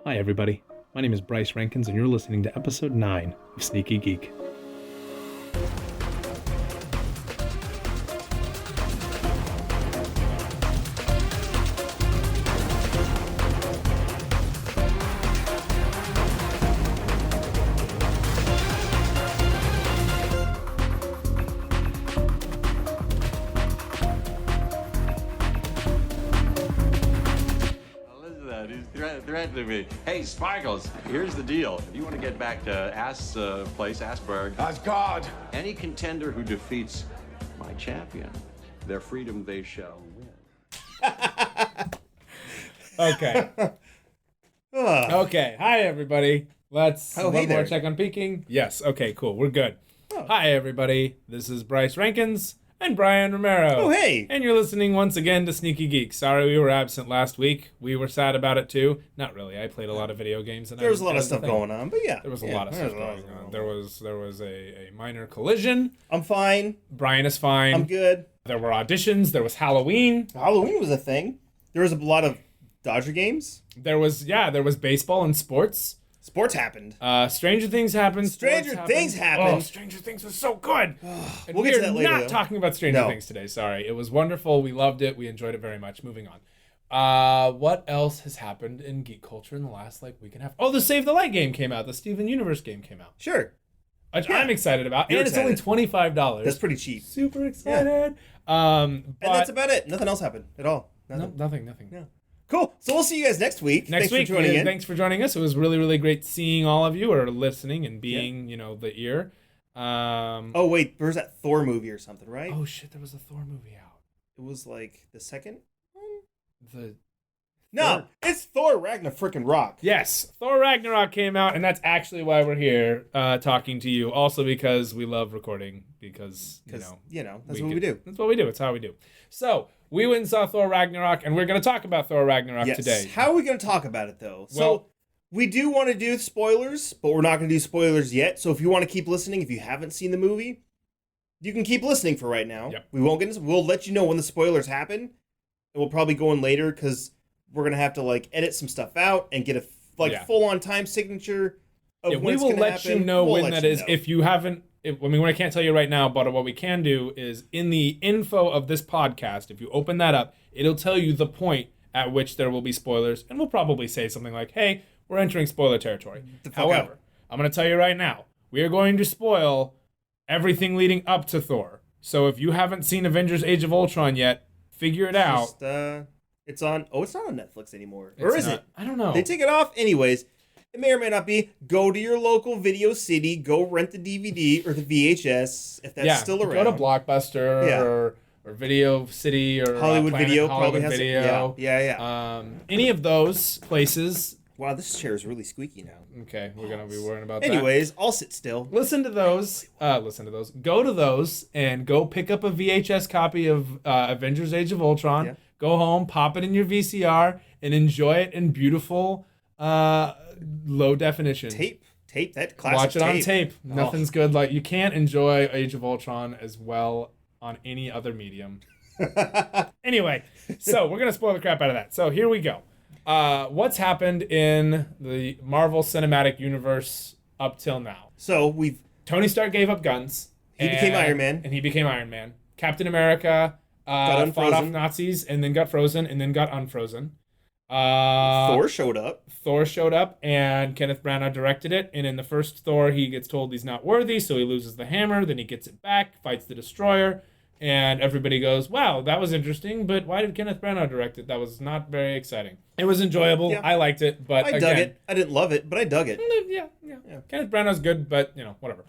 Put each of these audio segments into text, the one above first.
Hi, everybody. My name is Bryce Rankins, and you're listening to episode 9 of Sneaky Geek. Threatening me. Hey, Sparkles, here's the deal. If you want to get back to Asberg, Asgard, any contender who defeats my champion, their freedom they shall win. Okay. Okay. Hi, everybody. Let's hey one more there. check on peaking. Yes. Okay, cool. We're good. Hi, everybody. This is Bryce Rankins and Brian Romero. Oh, hey. And you're listening once again to Sneaky Geeks. Sorry we were absent last week. We were sad about it, too. Not really. I played a lot of video games. And There was a lot of stuff going on, but yeah. There was a lot of stuff going on. There was a minor collision. I'm fine. Brian is fine. I'm good. There were auditions. There was Halloween. Halloween was a thing. There was a lot of Dodger games. There was baseball and sports. Sports happened. Stranger Things happened. Stranger Things happened. Oh, Stranger Things was so good. And We'll get to that later, We're not though. talking about Stranger No. Things today. Sorry, it was wonderful. We loved it. We enjoyed it very much. Moving on. What else has happened in geek culture in the last week and a half? Oh, the Save the Light game came out. The Steven Universe game came out, Sure. which I'm excited about. You're and it's only excited. $25. That's pretty cheap. Super excited. But And that's about it. Nothing else happened at all. no, Nothing. nothing. Yeah. Cool. So we'll see you guys next week. Next week, for joining in. thanks for joining us. It was really, really great seeing all of you, or listening and being, the ear. Oh, wait. There's that Thor movie or something, right? Oh shit, there was a Thor movie out. It was like the second one? The No, it's Thor Ragnarok. Yes, Thor Ragnarok came out, and that's actually why we're here talking to you. Also because we love recording, because That's what we do. That's what we do. It's how we do. So we went and saw Thor Ragnarok, and we're going to talk about Thor Ragnarok Yes. today. How are we going to talk about it, though? Well- So we do want to do spoilers, but we're not going to do spoilers yet. So if you want to keep listening, if you haven't seen the movie, you can keep listening for right now. Yep. We won't get into. We'll let you know when the spoilers happen, and we'll probably go in later because we're going to have to edit some stuff out and get a full-on time signature of Yeah, when we it's will gonna let happen. you know We'll when let that you is. know. If you haven't, I can't tell you right now, but what we can do is in the info of this podcast, if you open that up, it'll tell you the point at which there will be spoilers, and we'll probably say something like, hey, we're entering spoiler territory. fuck However, out. I'm going to tell you right now, we are going to spoil everything leading up to Thor. So if you haven't seen Avengers Age of Ultron yet, figure it out. It's on. Oh, it's not on Netflix anymore, or It's is not- it? I don't know. They take it off anyways. It may or may not be. Go to your local video city. Go rent the DVD or the VHS if that's still around. Go to Blockbuster Yeah. or Video City or Hollywood Planet Video Hollywood probably has Video. it. Yeah. Any of those places. Wow, this chair is really squeaky now. Okay, we're gonna be worrying about that. Anyways, I'll sit still. Listen to those. Go to those and go pick up a VHS copy of Avengers: Age of Ultron. Yeah. Go home, pop it in your VCR, and enjoy it in beautiful, low definition. Tape that classic. Watch it on tape. Oh. Nothing's good like you can't enjoy Age of Ultron as well on any other medium. Anyway, so we're gonna spoil the crap out of that. So here we go. What's happened in the Marvel Cinematic Universe up till now? So Tony Stark gave up guns. He became Iron Man. And he became Iron Man. Captain America Got fought off unfrozen. Nazis and then got frozen and then got unfrozen. Thor showed up. Thor showed up and Kenneth Branagh directed it. And in the first Thor, he gets told he's not worthy, so he loses the hammer. Then he gets it back, fights the Destroyer. And everybody goes, wow, that was interesting, but why did Kenneth Branagh direct it? That was not very exciting. It was enjoyable. Yeah. I liked it, but I dug it. I didn't love it, but I dug it. Yeah. Kenneth Branagh's good, but, whatever.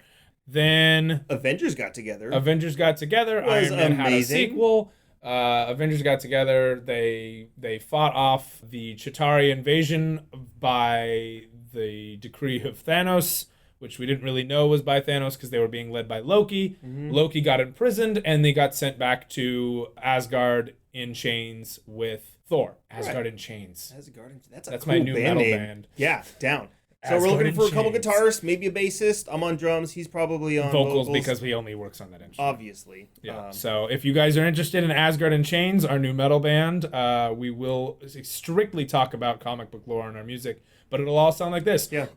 Then Avengers got together. Avengers got together. Was Iron Man had a amazing. sequel. Avengers got together. They fought off the Chitauri invasion by the decree of Thanos, which we didn't really know was by Thanos because they were being led by Loki. Mm-hmm. Loki got imprisoned, and they got sent back to Asgard in chains with Thor. Asgard in chains. Asgard. That's That's a cool my new band metal name. band. Yeah, down. So we're Asgard looking in for a couple chains. guitarists, maybe a bassist. I'm on drums. He's probably on vocals because he only works on that instrument. obviously. Yeah. So if you guys are interested in Asgard in Chains, our new metal band, we will strictly talk about comic book lore in our music, but it'll all sound like this. Yeah.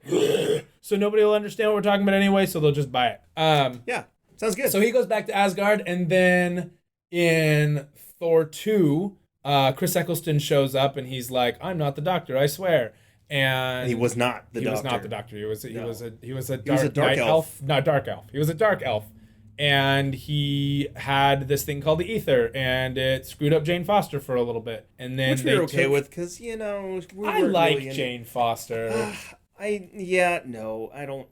So nobody will understand what we're talking about anyway, so they'll just buy it. Yeah. Sounds good. So he goes back to Asgard, and then in Thor 2, Chris Eccleston shows up, and he's like, "I'm not the Doctor, I swear." And he was not the he Doctor. was not the Doctor. He was a dark night elf. Not dark elf. He was a dark elf, and he had this thing called the ether, and it screwed up Jane Foster for a little bit, and then Which we were okay with, because, we I weren't like really Jane Foster. I don't.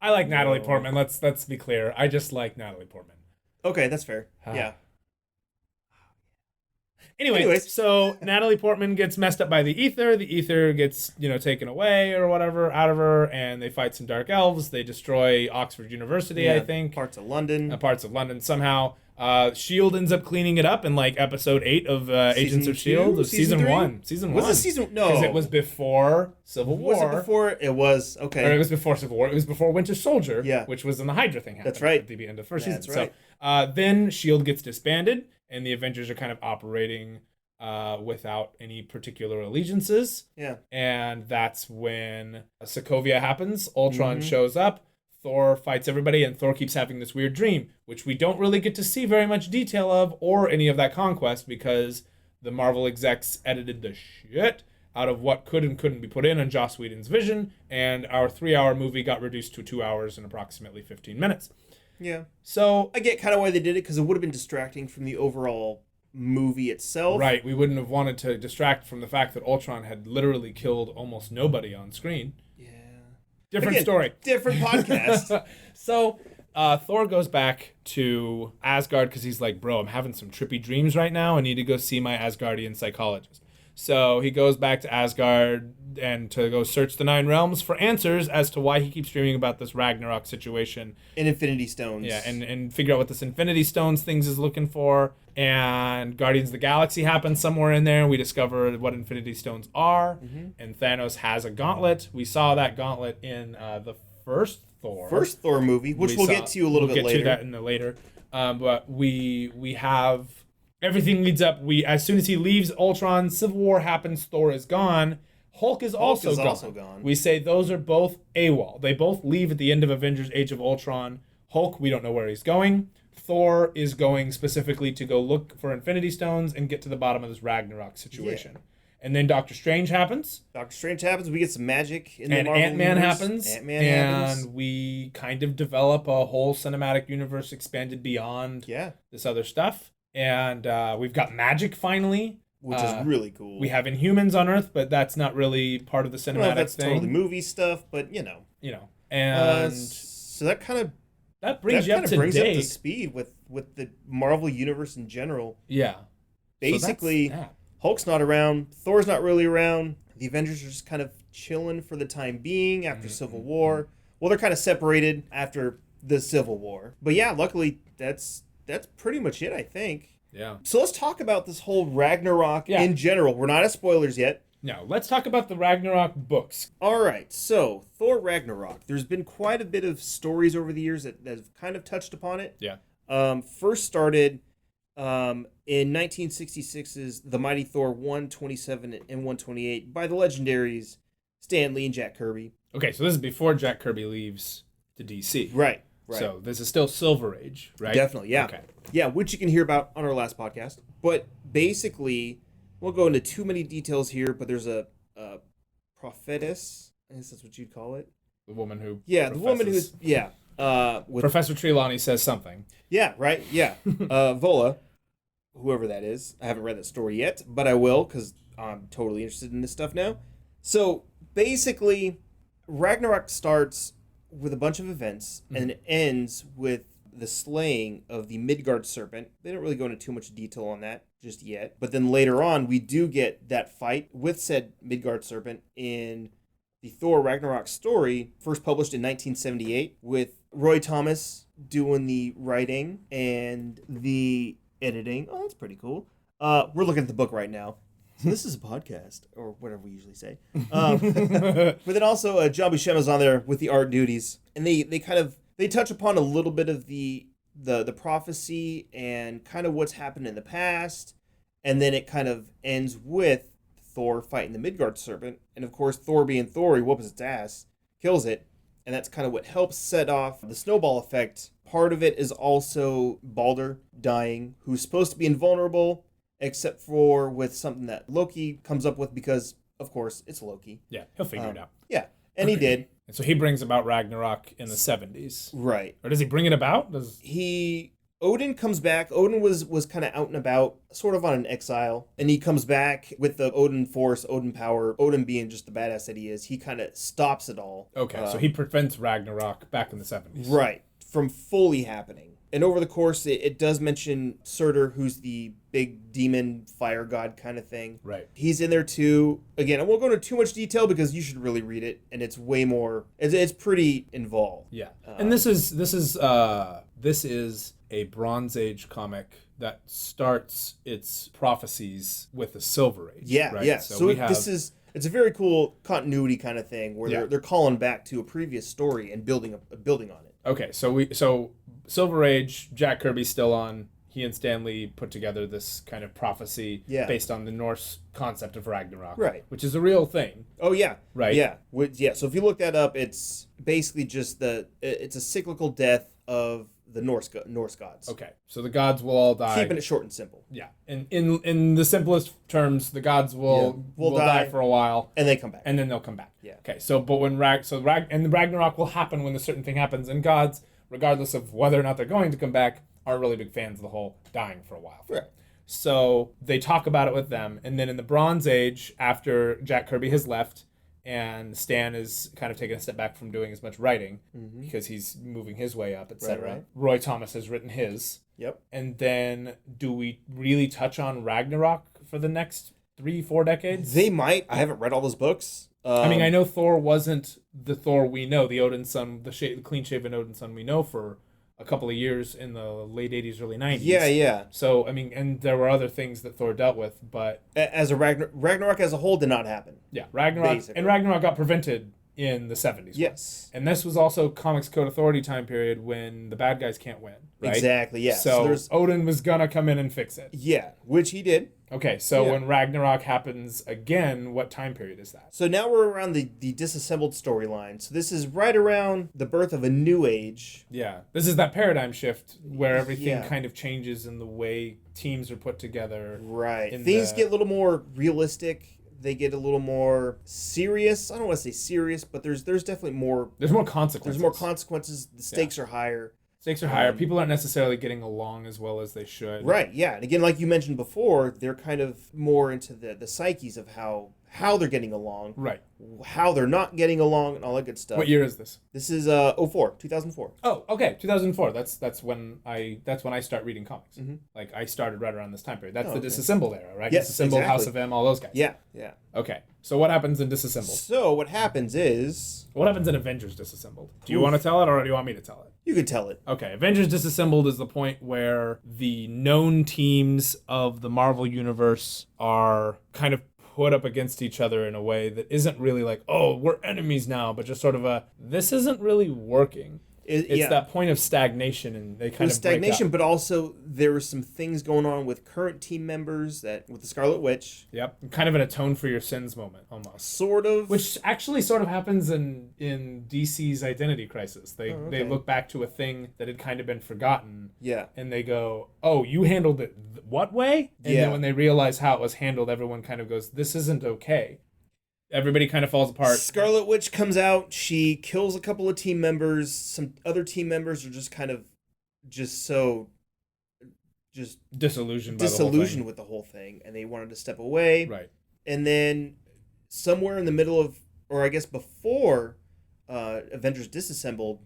I like Natalie Portman. Let's be clear. I just like Natalie Portman. Okay, that's fair. Yeah. Anyways, so Natalie Portman gets messed up by the ether. The ether gets, taken away or whatever out of her, and they fight some dark elves. They destroy Oxford University, I think. Parts of London. Somehow. S.H.I.E.L.D. ends up cleaning it up in like episode 8 of Agents of S.H.I.E.L.D. of season 1. Season 1. Was it season? No. Because it was before Civil War. Was it before? It was. Okay. Or it was before Civil War. It was before Winter Soldier, Yeah. which was when the Hydra thing happened. That's right. At the end of the first That's season. right. So then S.H.I.E.L.D. gets disbanded, and the Avengers are kind of operating without any particular allegiances. Yeah. And that's when Sokovia happens. Ultron Mm-hmm. shows up. Thor fights everybody, and Thor keeps having this weird dream, which we don't really get to see very much detail of or any of that conquest because the Marvel execs edited the shit out of what could and couldn't be put in on Joss Whedon's vision, and our 3-hour movie got reduced to 2 hours and approximately 15 minutes. Yeah. So I get kind of why they did it, because it would have been distracting from the overall movie itself. right, we wouldn't have wanted to distract from the fact that Ultron had literally killed almost nobody on screen. Different Again, story. Different podcast. So Thor goes back to Asgard because he's like, bro, I'm having some trippy dreams right now. I need to go see my Asgardian psychologist. So he goes back to Asgard and to go search the 9 realms for answers as to why he keeps dreaming about this Ragnarok situation. And Infinity Stones. Yeah, and figure out what this Infinity Stones things is looking for. And Guardians of the Galaxy happens somewhere in there. We discover what Infinity Stones are. Mm-hmm. And Thanos has a gauntlet. We saw that gauntlet in the first Thor movie, which we'll get to a little bit later. We'll get to that in the later. But we have everything leads up. As soon as he leaves Ultron, Civil War happens. Thor is gone. Hulk is also gone. We say those are both AWOL. They both leave at the end of Avengers: Age of Ultron. Hulk, we don't know where he's going. Thor is going specifically to go look for Infinity Stones and get to the bottom of this Ragnarok situation. Yeah. And then Doctor Strange happens. We get some magic in the and Marvel Ant-Man universe. happens. Ant-Man happens. And we kind of develop a whole cinematic universe expanded beyond this other stuff. And we've got magic finally. Which is really cool. We have Inhumans on Earth, but that's not really part of the cinematic that's thing. Totally movie stuff, but And so that kind of brings you up to brings date. up to speed with the Marvel universe in general. Yeah. Basically, Hulk's not around. Thor's not really around. The Avengers are just kind of chilling for the time being after Civil War. Well, they're kind of separated after the Civil War. But yeah, luckily that's pretty much it, I think. Yeah. So let's talk about this whole Ragnarok in general. We're not at spoilers yet. No, let's talk about the Ragnarok books. All right, so Thor Ragnarok. There's been quite a bit of stories over the years that have kind of touched upon it. Yeah. First started in 1966's The Mighty Thor 127 and 128 by the legendaries Stan Lee and Jack Kirby. Okay, so this is before Jack Kirby leaves to DC. Right. So this is still Silver Age, right? Definitely, yeah. Okay. Yeah, which you can hear about on our last podcast. But basically, we'll go into too many details here, but there's a prophetess, I guess that's what you'd call it. The woman who the woman who's, with Professor Trelawney says something. Yeah, right, yeah. Vola, whoever that is. I haven't read that story yet, but I will, because I'm totally interested in this stuff now. So, basically, Ragnarok starts with a bunch of events, and it ends with the slaying of the Midgard serpent. They don't really go into too much detail on that just yet. But then later on, we do get that fight with said Midgard serpent in the Thor Ragnarok story, first published in 1978, with Roy Thomas doing the writing and the editing. Oh, that's pretty cool. We're looking at the book right now. So this is a podcast, or whatever we usually say. But then also John Buscema's on there with the art duties, and they touch upon a little bit of the prophecy and kind of what's happened in the past, and then it kind of ends with Thor fighting the Midgard serpent, and of course Thor being Thor, he whoops its ass, kills it, and that's kind of what helps set off the snowball effect. Part of it is also Balder dying, who's supposed to be invulnerable, except for with something that Loki comes up with because, of course, it's Loki. Yeah, he'll figure it out. Yeah, and he did. And so he brings about Ragnarok in the 70s. Right. Or does he bring it about? Odin comes back. Odin was kind of out and about, sort of on an exile. And he comes back with the Odin force, Odin power. Odin being just the badass that he is, he kind of stops it all. Okay, so he prevents Ragnarok back in the 70s. Right. From fully happening. And over the course, it does mention Surtur, who's the big demon fire god kind of thing. Right. He's in there too. Again, I won't go into too much detail because you should really read it, and it's way more. It's pretty involved. Yeah. And this is a Bronze Age comic that starts its prophecies with the Silver Age. Yeah. Right? Yeah. So it's a very cool continuity kind of thing where they're calling back to a previous story and building on it. Okay, so Silver Age, Jack Kirby's still on. He and Stan Lee put together this kind of prophecy based on the Norse concept of Ragnarok, right? Which is a real thing. Oh yeah, right. Yeah, So if you look that up, it's basically just it's a cyclical death of the Norse gods. Okay, so the gods will all die. Keeping it short and simple. Yeah, and in the simplest terms, the gods will die for a while, and they come back, and then they'll come back. Yeah. Okay, so but when Ragnarok will happen when a certain thing happens, and gods, regardless of whether or not they're going to come back, aren't really big fans of the whole dying for a while. Right. So they talk about it with them, and then in the Bronze Age, after Jack Kirby has left, and Stan is kind of taking a step back from doing as much writing because he's moving his way up, etc. Right. Roy Thomas has written his. Yep. And then do we really touch on Ragnarok for the next 3-4 decades? They might. I haven't read all those books. I mean, I know Thor wasn't the Thor we know, the Odin son, the clean-shaven Odin son we know for a couple of years in the late 80s, early 90s. Yeah. So, I mean, and there were other things that Thor dealt with, but... As a Ragnarok as a whole did not happen. Yeah, Ragnarok got prevented in the 70s. Yes. And this was also Comics Code Authority time period when the bad guys can't win, right? Exactly, yeah. So Odin was gonna come in and fix it. Yeah, which he did. Okay, so when Ragnarok happens again, what time period is that? So now we're around the disassembled storyline. So this is right around the birth of a new age. Yeah, this is that paradigm shift where everything kind of changes in the way teams are put together. Right. Things get a little more realistic. They get a little more serious. I don't want to say serious, but there's definitely more... There's more consequences. There's more consequences. The stakes are higher. Stakes are higher. People aren't necessarily getting along as well as they should. Right, yeah. And again, like you mentioned before, they're kind of more into the psyches of how they're getting along. Right. How they're not getting along and all that good stuff. What year is this? This is 2004. Oh, okay, 2004. That's when I start reading comics. Mm-hmm. Like I started right around this time period. That's the Disassembled era, right? Yes, Disassembled, exactly. House of M, all those guys. Yeah. Okay. So what happens in Disassembled? So what happens is... What happens in Avengers Disassembled? Do you want to tell it or do you want me to tell it? You could tell it. Okay, Avengers Disassembled is the point where the known teams of the Marvel Universe are kind of put up against each other in a way that isn't really like, oh, we're enemies now, but just sort of this isn't really working. It's that point of stagnation, and they kind of stagnation, break up. But also there were some things going on with current team members with the Scarlet Witch. Yep, kind of an atone for your sins moment, almost. Sort of. Which actually sort of happens in DC's Identity Crisis. They look back to a thing that had kind of been forgotten. Yeah. And they go, oh, you handled it what way? And then when they realize how it was handled, everyone kind of goes, this isn't okay. Everybody kind of falls apart. Scarlet Witch comes out. She kills a couple of team members. Some other team members are just kind of disillusioned with the whole thing, and they wanted to step away. Right. And then somewhere in the middle of, or I guess before Avengers Disassembled,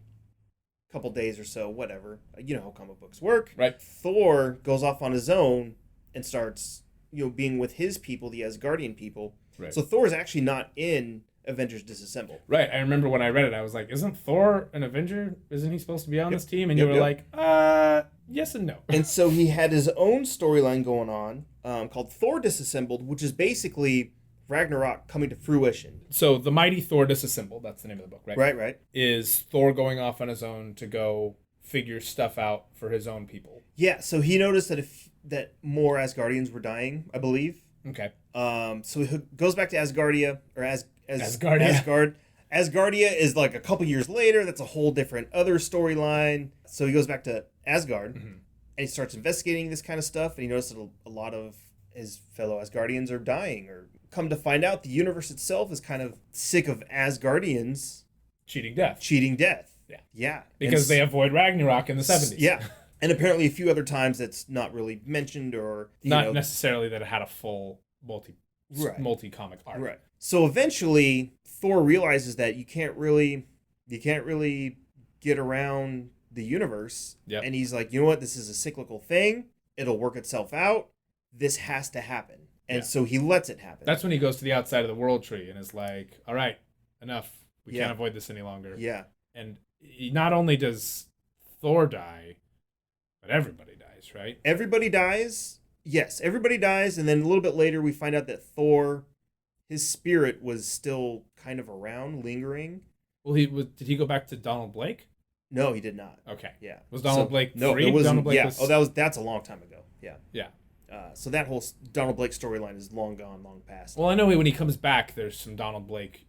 a couple days or so, whatever. You know how comic books work. Right. Thor goes off on his own and starts, being with his people, the Asgardian people. Right. So Thor is actually not in Avengers disassemble. Right. I remember when I read it, I was like, isn't Thor an Avenger? Isn't he supposed to be on this team? And Yep, you were yep. like, yes and no. And so he had his own storyline going on called Thor Disassembled, which is basically Ragnarok coming to fruition. So the Mighty Thor Disassembled, that's the name of the book, right? Right. Is Thor going off on his own to go figure stuff out for his own people. Yeah, so he noticed that more Asgardians were dying, I believe. Okay. So he goes back to Asgardia, or Asgardia. Asgard. Asgardia is like a couple years later. That's a whole different other storyline. So he goes back to Asgard, and he starts investigating this kind of stuff. And he notices that a lot of his fellow Asgardians are dying. Or come to find out, the universe itself is kind of sick of Asgardians Cheating death. cheating death. Yeah. Yeah. Because they avoid Ragnarok in the 70s. Yeah. And apparently a few other times that's not really mentioned or Not necessarily that it had a full Right. multi-comic arc. Right. So eventually Thor realizes that you can't really get around the universe. Yep. And he's like, you know what, this is a cyclical thing. It'll work itself out. This has to happen. And so he lets it happen. That's when he goes to the outside of the world tree and is like, all right, enough. We can't avoid this any longer. Yeah. And not only does Thor die, but everybody dies, right? Everybody dies. Yes, everybody dies. And then a little bit later we find out that Thor, his spirit was still kind of around, lingering. Well, did he go back to Donald Blake? No, he did not. Okay. Yeah. Was Donald Blake No, free? it wasn't. Donald Blake Yeah. was... That's a long time ago. Yeah. Yeah. So that whole Donald Blake storyline is long gone, long past. Well, I know when he comes back, there's some Donald Blake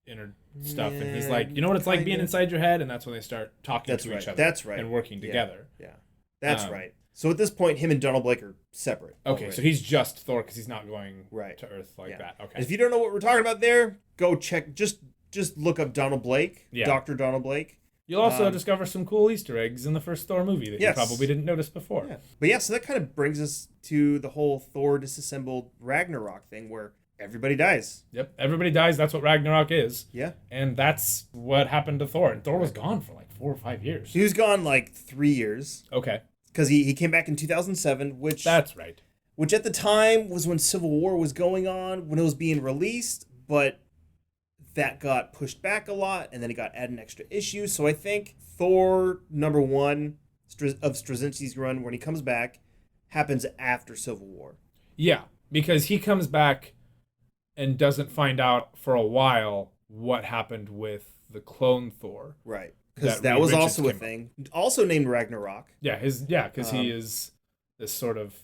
inner stuff, and he's like, you know what it's like being inside your head, and that's when they start talking to each other. That's right. And working together. Yeah. That's right. So at this point, him and Donald Blake are separate. Okay, already. so he's just Thor because he's not going Right. to Earth like that. Okay. And if you don't know what we're talking about there, go check. Just look up Donald Blake. Yeah. Dr. Donald Blake. You'll also discover some cool Easter eggs in the first Thor movie that you probably didn't notice before. Yeah. But yeah, so that kind of brings us to the whole Thor disassembled Ragnarok thing where everybody dies. Yep. Everybody dies. That's what Ragnarok is. Yeah. And that's what happened to Thor. And Thor was gone for like 4 or 5 years. He was gone like 3 years. Okay. Because he came back in 2007, which... That's right. Which at the time was when Civil War was going on, when it was being released, but that got pushed back a lot, and then it got added an extra issue. So I think Thor #1 of Straczynski's run, when he comes back, happens after Civil War. Yeah, because he comes back and doesn't find out for a while what happened with the clone Thor. Right. Because that Reed was Richards also a came thing. Also named Ragnarok. Yeah, because he is this sort of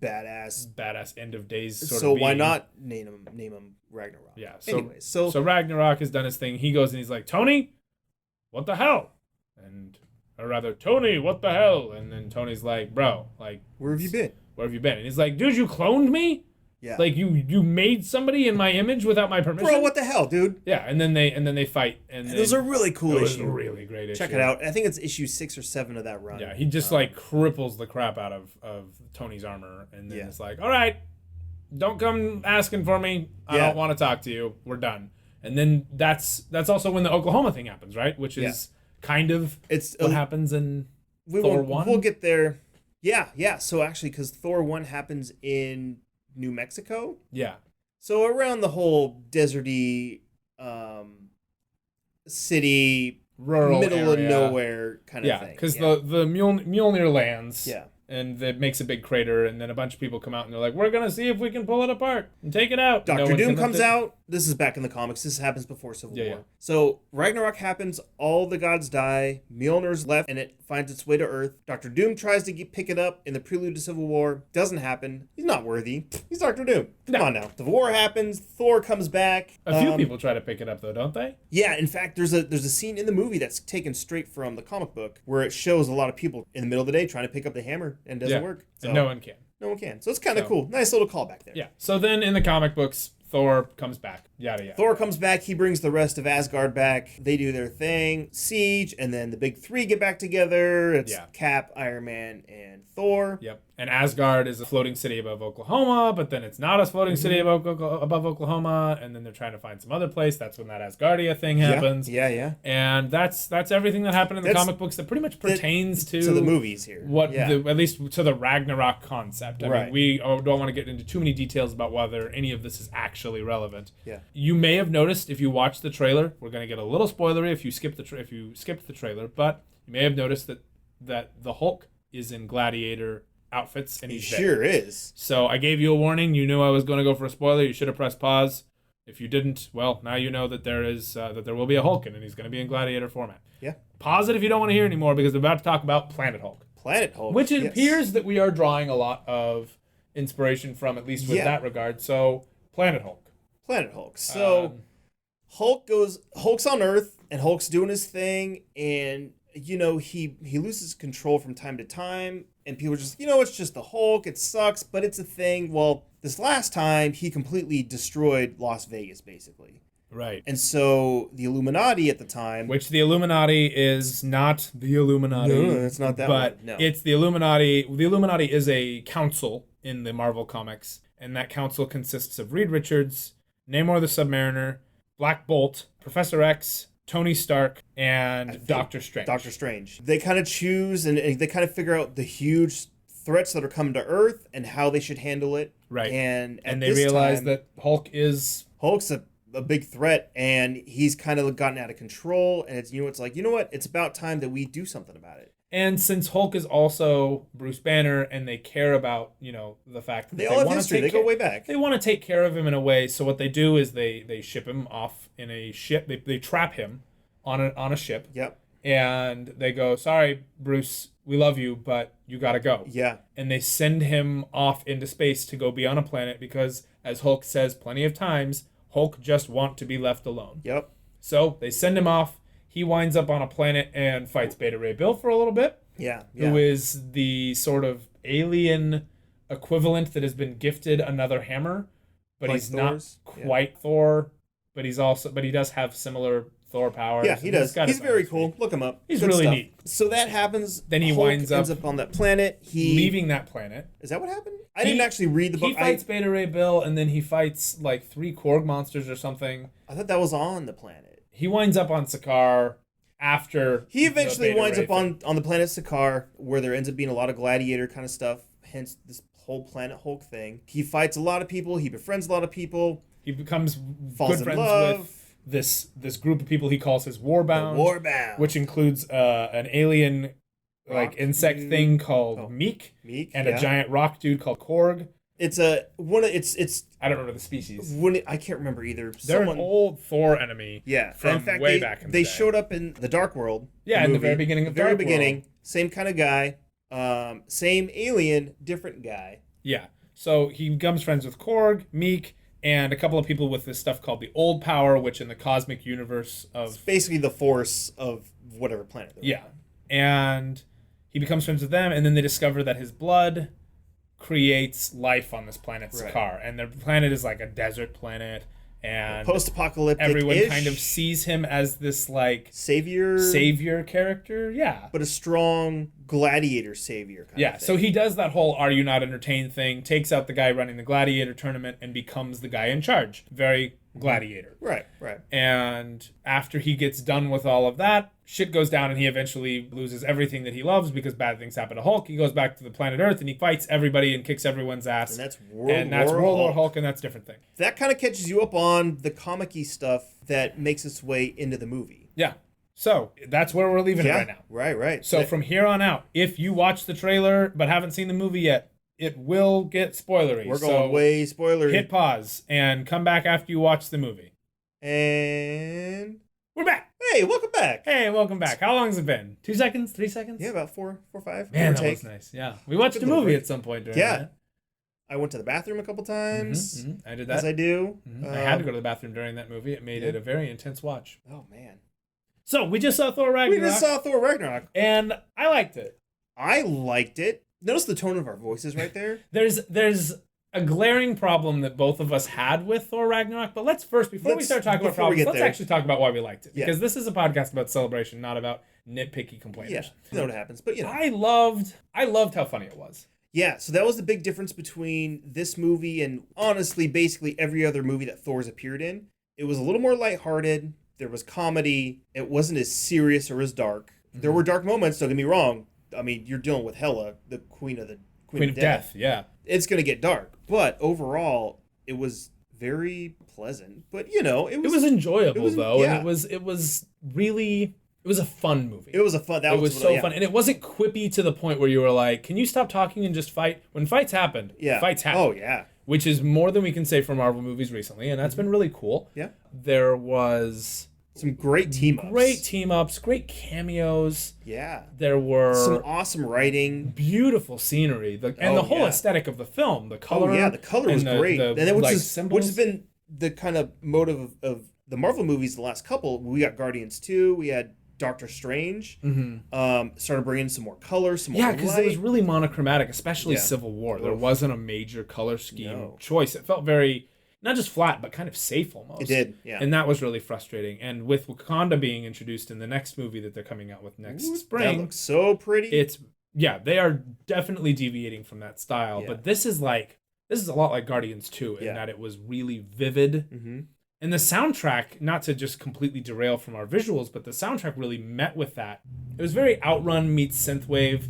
badass end of days sort so of why being. not name him Ragnarok? Yeah. So, anyways, so Ragnarok has done his thing. He goes and he's like, Tony, what the hell? Or rather, Tony, what the hell? And then Tony's like, bro, like, where have you been? Where have you been? And he's like, dude, you cloned me? Yeah. Like you made somebody in my image without my permission? Bro, what the hell, dude? Yeah, and then they fight, and those are really cool issues. issues. It was a really great issue. Check it out. I think it's issue 6 or 7 of that run. Yeah, he just like cripples the crap out of Tony's armor, and then it's like, all right, don't come asking for me. I don't want to talk to you. We're done. And then that's also when the Oklahoma thing happens, right? Which is kind of what happens in Thor 1. We'll get there. Yeah. So actually, because Thor 1 happens in New Mexico. Yeah. So around the whole deserty, city, rural middle area. of nowhere kind of thing. Yeah, because the Mjolnir lands. Yeah. And it makes a big crater, and then a bunch of people come out, and they're like, we're going to see if we can pull it apart and take it out. Doctor Doom comes out. This is back in the comics. This happens before Civil War. Yeah. So Ragnarok happens. All the gods die. Mjolnir's left, and it finds its way to Earth. Doctor Doom tries to pick it up in the prelude to Civil War. Doesn't happen. He's not worthy. He's Doctor Doom. Come on now. The war happens. Thor comes back. A few people try to pick it up, though, don't they? Yeah. In fact, there's a scene in the movie that's taken straight from the comic book where it shows a lot of people in the middle of the day trying to pick up the hammer and it doesn't work. So And no one can. No one can. So it's kind of cool. Nice little callback there. Yeah. So then in the comic books, Thor comes back. Yada, yada. Thor comes back. He brings the rest of Asgard back. They do their thing. Siege. And then the big three get back together. It's Cap, Iron Man, and Thor. Yep. And Asgard is a floating city above Oklahoma, but then it's not a floating city above Oklahoma. And then they're trying to find some other place. That's when that Asgardia thing happens. Yeah. And that's everything that happened in the comic books that pretty much pertains to the movies here. At least to the Ragnarok concept. I mean, we don't want to get into too many details about whether any of this is actually actually relevant. Yeah. You may have noticed if you watch the trailer, we're going to get a little spoilery if you skipped the trailer, but you may have noticed that the Hulk is in gladiator outfits and He he's sure there. is. So I gave you a warning. You knew I was going to go for a spoiler. You should have pressed pause. If you didn't, well, now you know that there will be a Hulk and he's going to be in gladiator format. Yeah. Pause it if you don't want to hear anymore because we're about to talk about Planet Hulk. Planet Hulk. Which it yes. appears that we are drawing a lot of inspiration from, at least with that regard. So, Planet Hulk. Planet Hulk. So Hulk's on Earth and Hulk's doing his thing, and he loses control from time to time, and people are just, it's just the Hulk, it sucks, but it's a thing. Well, this last time he completely destroyed Las Vegas, basically. Right. And so the Illuminati at the time, Which the Illuminati is not the Illuminati. No, it's not that but one. No. It's the Illuminati. The Illuminati is a council in the Marvel comics, and that council consists of Reed Richards, Namor the Submariner, Black Bolt, Professor X, Tony Stark, and Doctor Strange. Doctor Strange. They kind of choose and they kind of figure out the huge threats that are coming to Earth and how they should handle it. Right. And they realize that Hulk's a big threat, and he's kind of gotten out of control, and it's what, it's about time that we do something about it. And since Hulk is also Bruce Banner, and they care about, the fact that they all have history. They go way back. They want to take care of him in a way. So what they do is they ship him off in a ship. They trap him on a ship. Yep. And they go, sorry, Bruce, we love you, but you gotta go. Yeah. And they send him off into space to go be on a planet because, as Hulk says plenty of times, Hulk just want to be left alone. Yep. So they send him off. He winds up on a planet and fights Beta Ray Bill for a little bit. Yeah. Who is the sort of alien equivalent that has been gifted another hammer, but Like he's Thor's? not quite Thor. But he does have similar Thor powers. Yeah, he does. He's very cool. Look him up. He's Good really stuff. neat. So that happens. Then he Hulk ends up on that planet. Leaving that planet. Is that what happened? I didn't actually read the book. He fights Beta Ray Bill, and then he fights like 3 Korg monsters or something. I thought that was on the planet. He winds up on Sakaar after. He eventually the Beta winds Ray up on the planet Sakaar, where there ends up being a lot of gladiator kind of stuff. Hence this whole Planet Hulk thing. He fights a lot of people. He befriends a lot of people. He becomes Falls good in friends love. with this group of people he calls his Warbound. Warbound. Which includes an alien insect dude. thing called Meek, and a giant rock dude called Korg. It's I don't remember the species. I can't remember either. They're an old Thor enemy. Yeah, from in fact, way back in the day. They showed up in the Dark World. Yeah, in the very movie. beginning of the very Dark beginning. World. Same kind of guy. Same alien, different guy. Yeah. So he becomes friends with Korg, Meek, and a couple of people with this stuff called the Old Power, which in the cosmic universe of... It's basically the force of whatever planet they're on. And he becomes friends with them, and then they discover that his blood creates life on this planet, Sakaar. And the planet is like a desert planet, and post-apocalyptic. Everyone kind of sees him as this like savior character, but a strong gladiator savior kind of thing. So he does that whole "Are you not entertained?" thing, takes out the guy running the gladiator tournament, and becomes the guy in charge. Very gladiator. Right. And after he gets done with all of that, shit goes down, and he eventually loses everything that he loves because bad things happen to Hulk. He goes back to the planet Earth, and he fights everybody and kicks everyone's ass. And that's World War Hulk, and that's a different thing. That kind of catches you up on the comic-y stuff that makes its way into the movie. Yeah. So that's where we're leaving it right now. Right. So from here on out, if you watch the trailer but haven't seen the movie yet, it will get spoilery. We're going way spoilery. Hit pause and come back after you watch the movie. And we're back. Hey, welcome back. Hey, welcome back. How long has it been? 2 seconds? 3 seconds? Yeah, about 4, 5. Man, that was nice. Yeah. We watched a movie at some point during that. I went to the bathroom a couple times. I did that. As I do. I had to go to the bathroom during that movie. It made it a very intense watch. Oh, man. So, we just saw Thor Ragnarok. And I liked it. I liked it. Notice the tone of our voices right there. There's a glaring problem that both of us had with Thor Ragnarok, but before we start talking about problems, let's actually talk about why we liked it. Because this is a podcast about celebration, not about nitpicky complainers. Yeah, you know what happens, but I loved how funny it was. Yeah, so that was the big difference between this movie and honestly basically every other movie that Thor's appeared in. It was a little more lighthearted. There was comedy. It wasn't as serious or as dark. There were dark moments, don't get me wrong. I mean, you're dealing with Hela, the Queen of Death. Yeah. It's going to get dark. But overall, it was very pleasant. But you know, it was enjoyable though, yeah. and it was really it was a fun movie. It was a fun. That it was so fun, and it wasn't quippy to the point where you were like, "Can you stop talking and just fight?" When fights happened, fights happened. Oh yeah. Which is more than we can say for Marvel movies recently, and that's been really cool. Yeah. There was some great team ups, great cameos. Yeah. There were some awesome writing, beautiful scenery, the whole aesthetic of the film, the color. Oh yeah, the color was great. And then which has been the kind of motive of the Marvel movies the last couple. We got Guardians 2, we had Doctor Strange, started bringing some more color, some more light. Because it was really monochromatic, especially Civil War. There wasn't a major color scheme choice. It felt very, not just flat, but kind of safe almost. It did, yeah. And that was really frustrating. And with Wakanda being introduced in the next movie that they're coming out with next spring. That looks so pretty. They are definitely deviating from that style. Yeah. But this is a lot like Guardians 2 in that it was really vivid. Mm-hmm. And the soundtrack, not to just completely derail from our visuals, but the soundtrack really met with that. It was very Outrun meets synthwave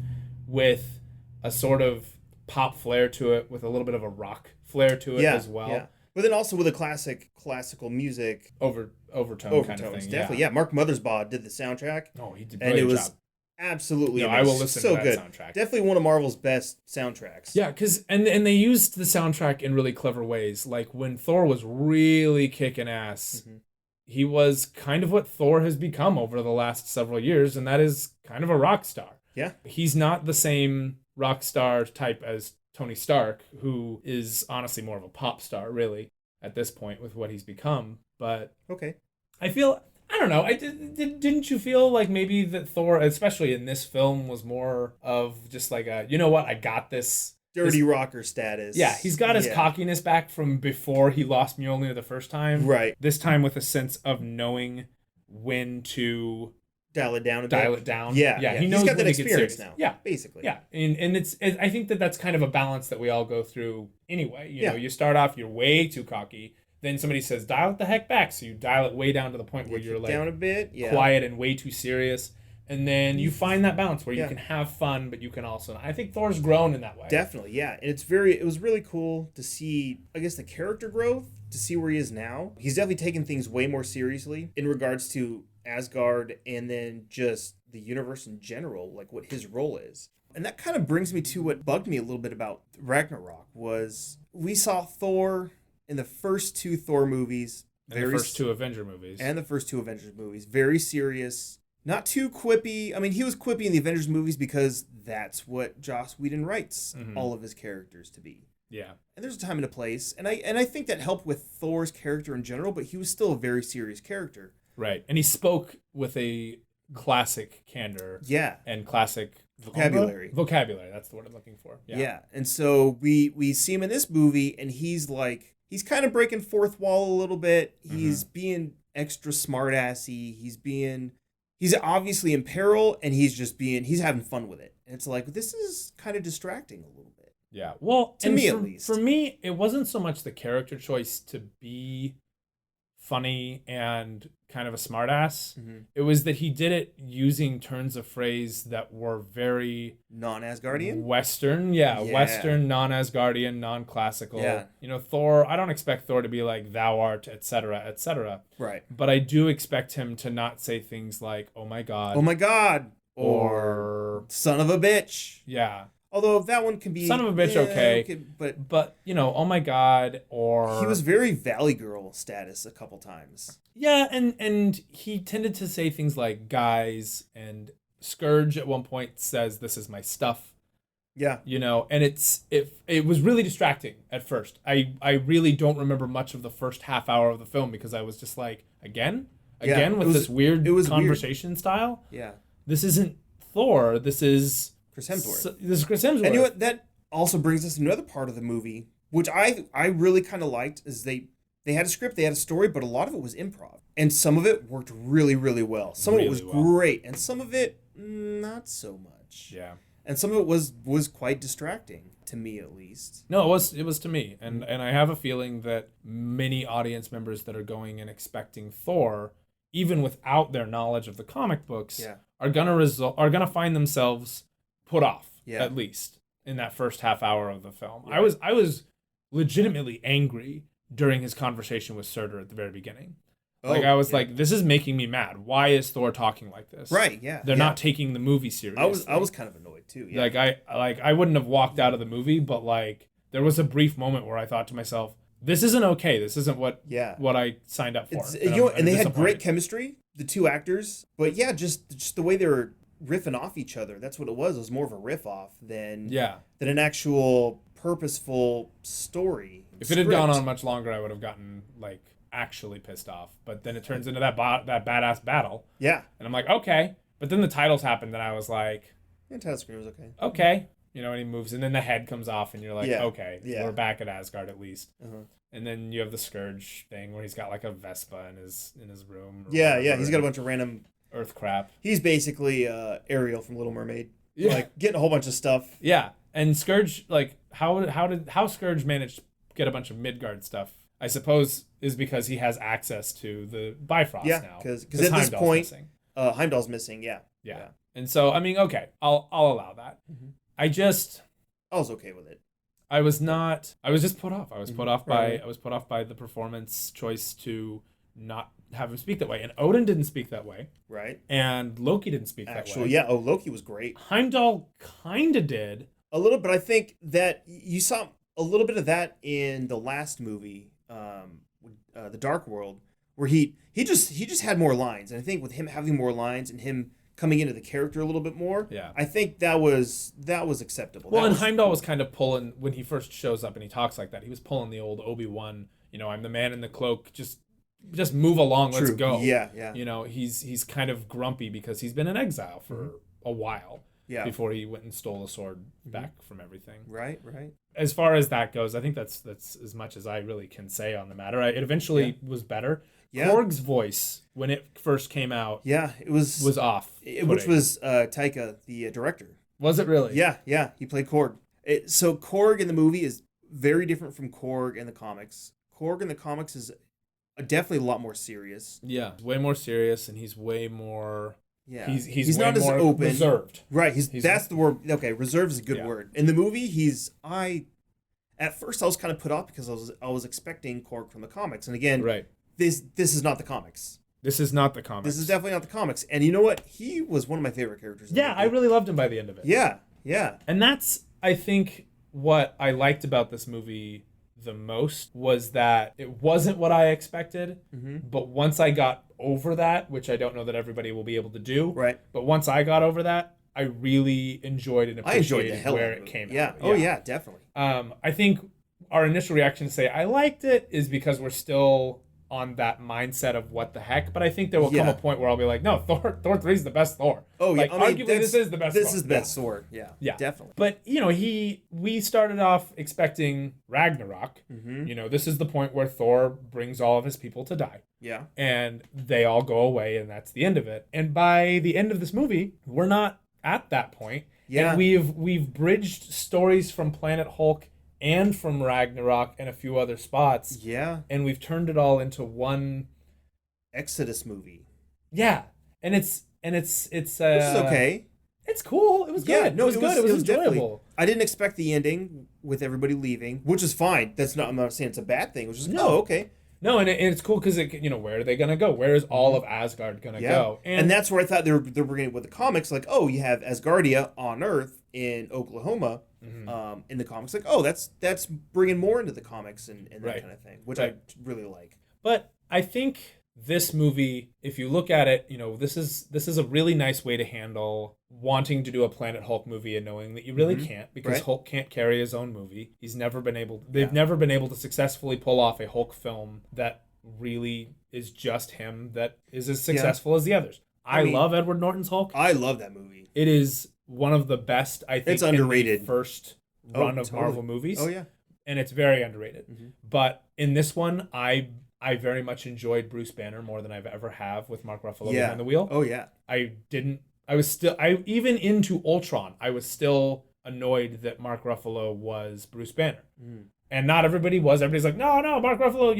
with a sort of pop flair to it, with a little bit of a rock flair to it as well. Yeah. But then also with a classical music overtone kind of thing. Definitely, yeah. Mark Mothersbaugh did the soundtrack. Oh, he did a brilliant job. Absolutely, I will listen to that soundtrack. Definitely one of Marvel's best soundtracks. Yeah, because and they used the soundtrack in really clever ways. Like when Thor was really kicking ass, he was kind of what Thor has become over the last several years, and that is kind of a rock star. Yeah, he's not the same rock star type as Tony Stark, who is honestly more of a pop star, really, at this point with what he's become. But I don't know. Didn't you feel like maybe that Thor, especially in this film, was more of just like a, you know what, I got this. Dirty rocker status. Yeah, he's got his cockiness back from before he lost Mjolnir the first time. Right. This time with a sense of knowing when to dial it down a bit. Dial it down. Yeah. He knows he's got that when to get experience serious. now. Yeah. Basically. Yeah. And I think that's kind of a balance that we all go through anyway. You know, you start off, you're way too cocky. Then somebody says, dial it the heck back. So you dial it way down to the point where you're like down a bit, quiet and way too serious. And then you find that balance where you can have fun, but you can also. I think Thor's grown in that way. Definitely, yeah. And it was really cool to see, I guess, the character growth, to see where he is now. He's definitely taken things way more seriously in regards to Asgard and then just the universe in general, like what his role is. And that kind of brings me to what bugged me a little bit about Ragnarok was we saw Thor in the first two Thor movies. And the first two Avenger movies. And the first two Avengers movies. Very serious. Not too quippy. I mean, he was quippy in the Avengers movies because that's what Joss Whedon writes all of his characters to be. Yeah. And there's a time and a place. And I think that helped with Thor's character in general, but he was still a very serious character. Right. And he spoke with a classic candor. Yeah. And classic vocabulary. That's the word I'm looking for. Yeah. And so we see him in this movie, and he's kind of breaking fourth wall a little bit. He's being extra smart-assy. He's obviously in peril, and he's having fun with it. And it's like, this is kind of distracting a little bit. Yeah. Well, to me at least. For me, it wasn't so much the character choice to be funny and kind of a smartass. It was that he did it using turns of phrase that were very non-Asgardian, Western, Western, non-Asgardian, non-classical. Yeah. You know, Thor. I don't expect Thor to be like "thou art," etc., etc. Right. But I do expect him to not say things like "oh my god," or "son of a bitch." Yeah. Although that one can be son of a bitch, okay, but you know, oh my god, or he was very Valley Girl status a couple times. Yeah, and he tended to say things like guys, and Scourge at one point says, "This is my stuff." Yeah, you know, and it was really distracting at first. I really don't remember much of the first half hour of the film because I was just like, again with this weird conversation style. Yeah, this isn't Thor. This is Chris Hemsworth. This is Chris Hemsworth. And you know what? That also brings us to another part of the movie, which I really kind of liked, is they had a script, they had a story, but a lot of it was improv. And some of it worked really, really well. Some of it was great, and some of it not so much. Yeah. And some of it was quite distracting, to me at least. No, it was to me. And I have a feeling that many audience members that are going and expecting Thor, even without their knowledge of the comic books, are gonna find themselves put off, at least in that first half hour of the film. Right. I was legitimately angry during his conversation with Surtur at the very beginning. Oh, Like I was yeah. like, this is making me mad. Why is Thor talking like this? Right, yeah. They're yeah. not taking the movie seriously. I was kind of annoyed too. Yeah. I wouldn't have walked out of the movie, but like there was a brief moment where I thought to myself, this isn't okay. This isn't what I signed up for. It's, And and they had disappointed. great chemistry, the two actors. But yeah, just the way they were riffing off each other. That's what it was. It was more of a riff off than an actual purposeful story. If it had gone on much longer, I would have gotten like actually pissed off. But then it turns into that badass battle. Yeah. And I'm like, okay. But then the titles happened, and I was like, title screen was okay. Okay. You know, and he moves, and then the head comes off, and you're like, okay, Yeah. we're back at Asgard at least. Uh-huh. And then you have the Scourge thing where he's got like a Vespa in his room. Yeah, he's got a bunch of random Earth crap. He's basically Ariel from Little Mermaid. Yeah. Like getting a whole bunch of stuff. Yeah, and Scourge, like how Scourge managed to get a bunch of Midgard stuff, I suppose, is because he has access to the Bifrost now. because at this point, missing. Heimdall's missing. Yeah. And so I mean, okay, I'll allow that. Mm-hmm. I was okay with it. I was just put off. I was put off by Right. I was put off by the performance choice to not have him speak that way. And Odin didn't speak that way. Right. And Loki didn't speak that way. Yeah. Oh, Loki was great. Heimdall kind of did. A little, but I think that you saw a little bit of that in the last movie, The Dark World, where he just had more lines. And I think with him having more lines and him coming into the character a little bit more, I think that was acceptable. Well, and Heimdall was kind of pulling, when he first shows up and he talks like that, he was pulling the old Obi-Wan, I'm the man in the cloak, just move along, let's go. Yeah. He's kind of grumpy because he's been in exile for a while. Yeah. Before he went and stole the sword back from everything. Right. As far as that goes, I think that's as much as I really can say on the matter. It eventually was better. Yeah. Korg's voice, when it first came out, it was off. Which was Taika, the director. Was it really? Yeah. He played Korg. So Korg in the movie is very different from Korg in the comics. Korg in the comics is definitely a lot more serious. Yeah, way more serious, and he's way more... Yeah, he's not as open, reserved. Right, that's the word. Okay, reserved is a good word. In the movie, at first I was kind of put off because I was expecting Korg from the comics, and again, this is not the comics. This is not the comics. This is definitely not the comics. And you know what? He was one of my favorite characters. Yeah, I really loved him by the end of it. Yeah. And that's, I think, what I liked about this movie the most was that it wasn't what I expected, but once I got over that, which I don't know that everybody will be able to do, but once I got over that, I really enjoyed and appreciated where it came out. Oh yeah, definitely. I think our initial reaction to say I liked it is because we're still on that mindset of what the heck, but I think there will come a point where I'll be like, no, Thor 3 is the best Thor. Oh yeah, arguably this is the best Thor. This is the best Thor. Yeah, definitely. But we started off expecting Ragnarok. This is the point where Thor brings all of his people to die. Yeah. And they all go away, and that's the end of it. And by the end of this movie, we're not at that point. Yeah. And we've bridged stories from Planet Hulk and from Ragnarok and a few other spots. Yeah. And we've turned it all into one Exodus movie. Yeah. And it's Which is okay. It's cool. It was good. No, it was good. It was enjoyable. I didn't expect the ending with everybody leaving, which is fine. I'm not saying it's a bad thing. It was just okay. No, and it's cool because where are they gonna go? Where is all of Asgard gonna go? And that's where I thought they were bringing it with the comics. Like, you have Asgardia on Earth in Oklahoma. In the comics, like, that's bringing more into the comics and that kind of thing, which I really like. But I think this movie, if you look at it, this is a really nice way to handle wanting to do a Planet Hulk movie and knowing that you really can't, because Hulk can't carry his own movie. They've never been able to successfully pull off a Hulk film that really is just him, that is as successful as the others. I love Edward Norton's Hulk. I love that movie. It is one of the best, I think, it's underrated. In the first run of Marvel movies. Oh yeah. And it's very underrated. But in this one, I very much enjoyed Bruce Banner more than I've ever have with Mark Ruffalo behind the wheel. Oh yeah. Even into Ultron, I was still annoyed that Mark Ruffalo was Bruce Banner. And not everybody was. Everybody's like, no, Mark Ruffalo,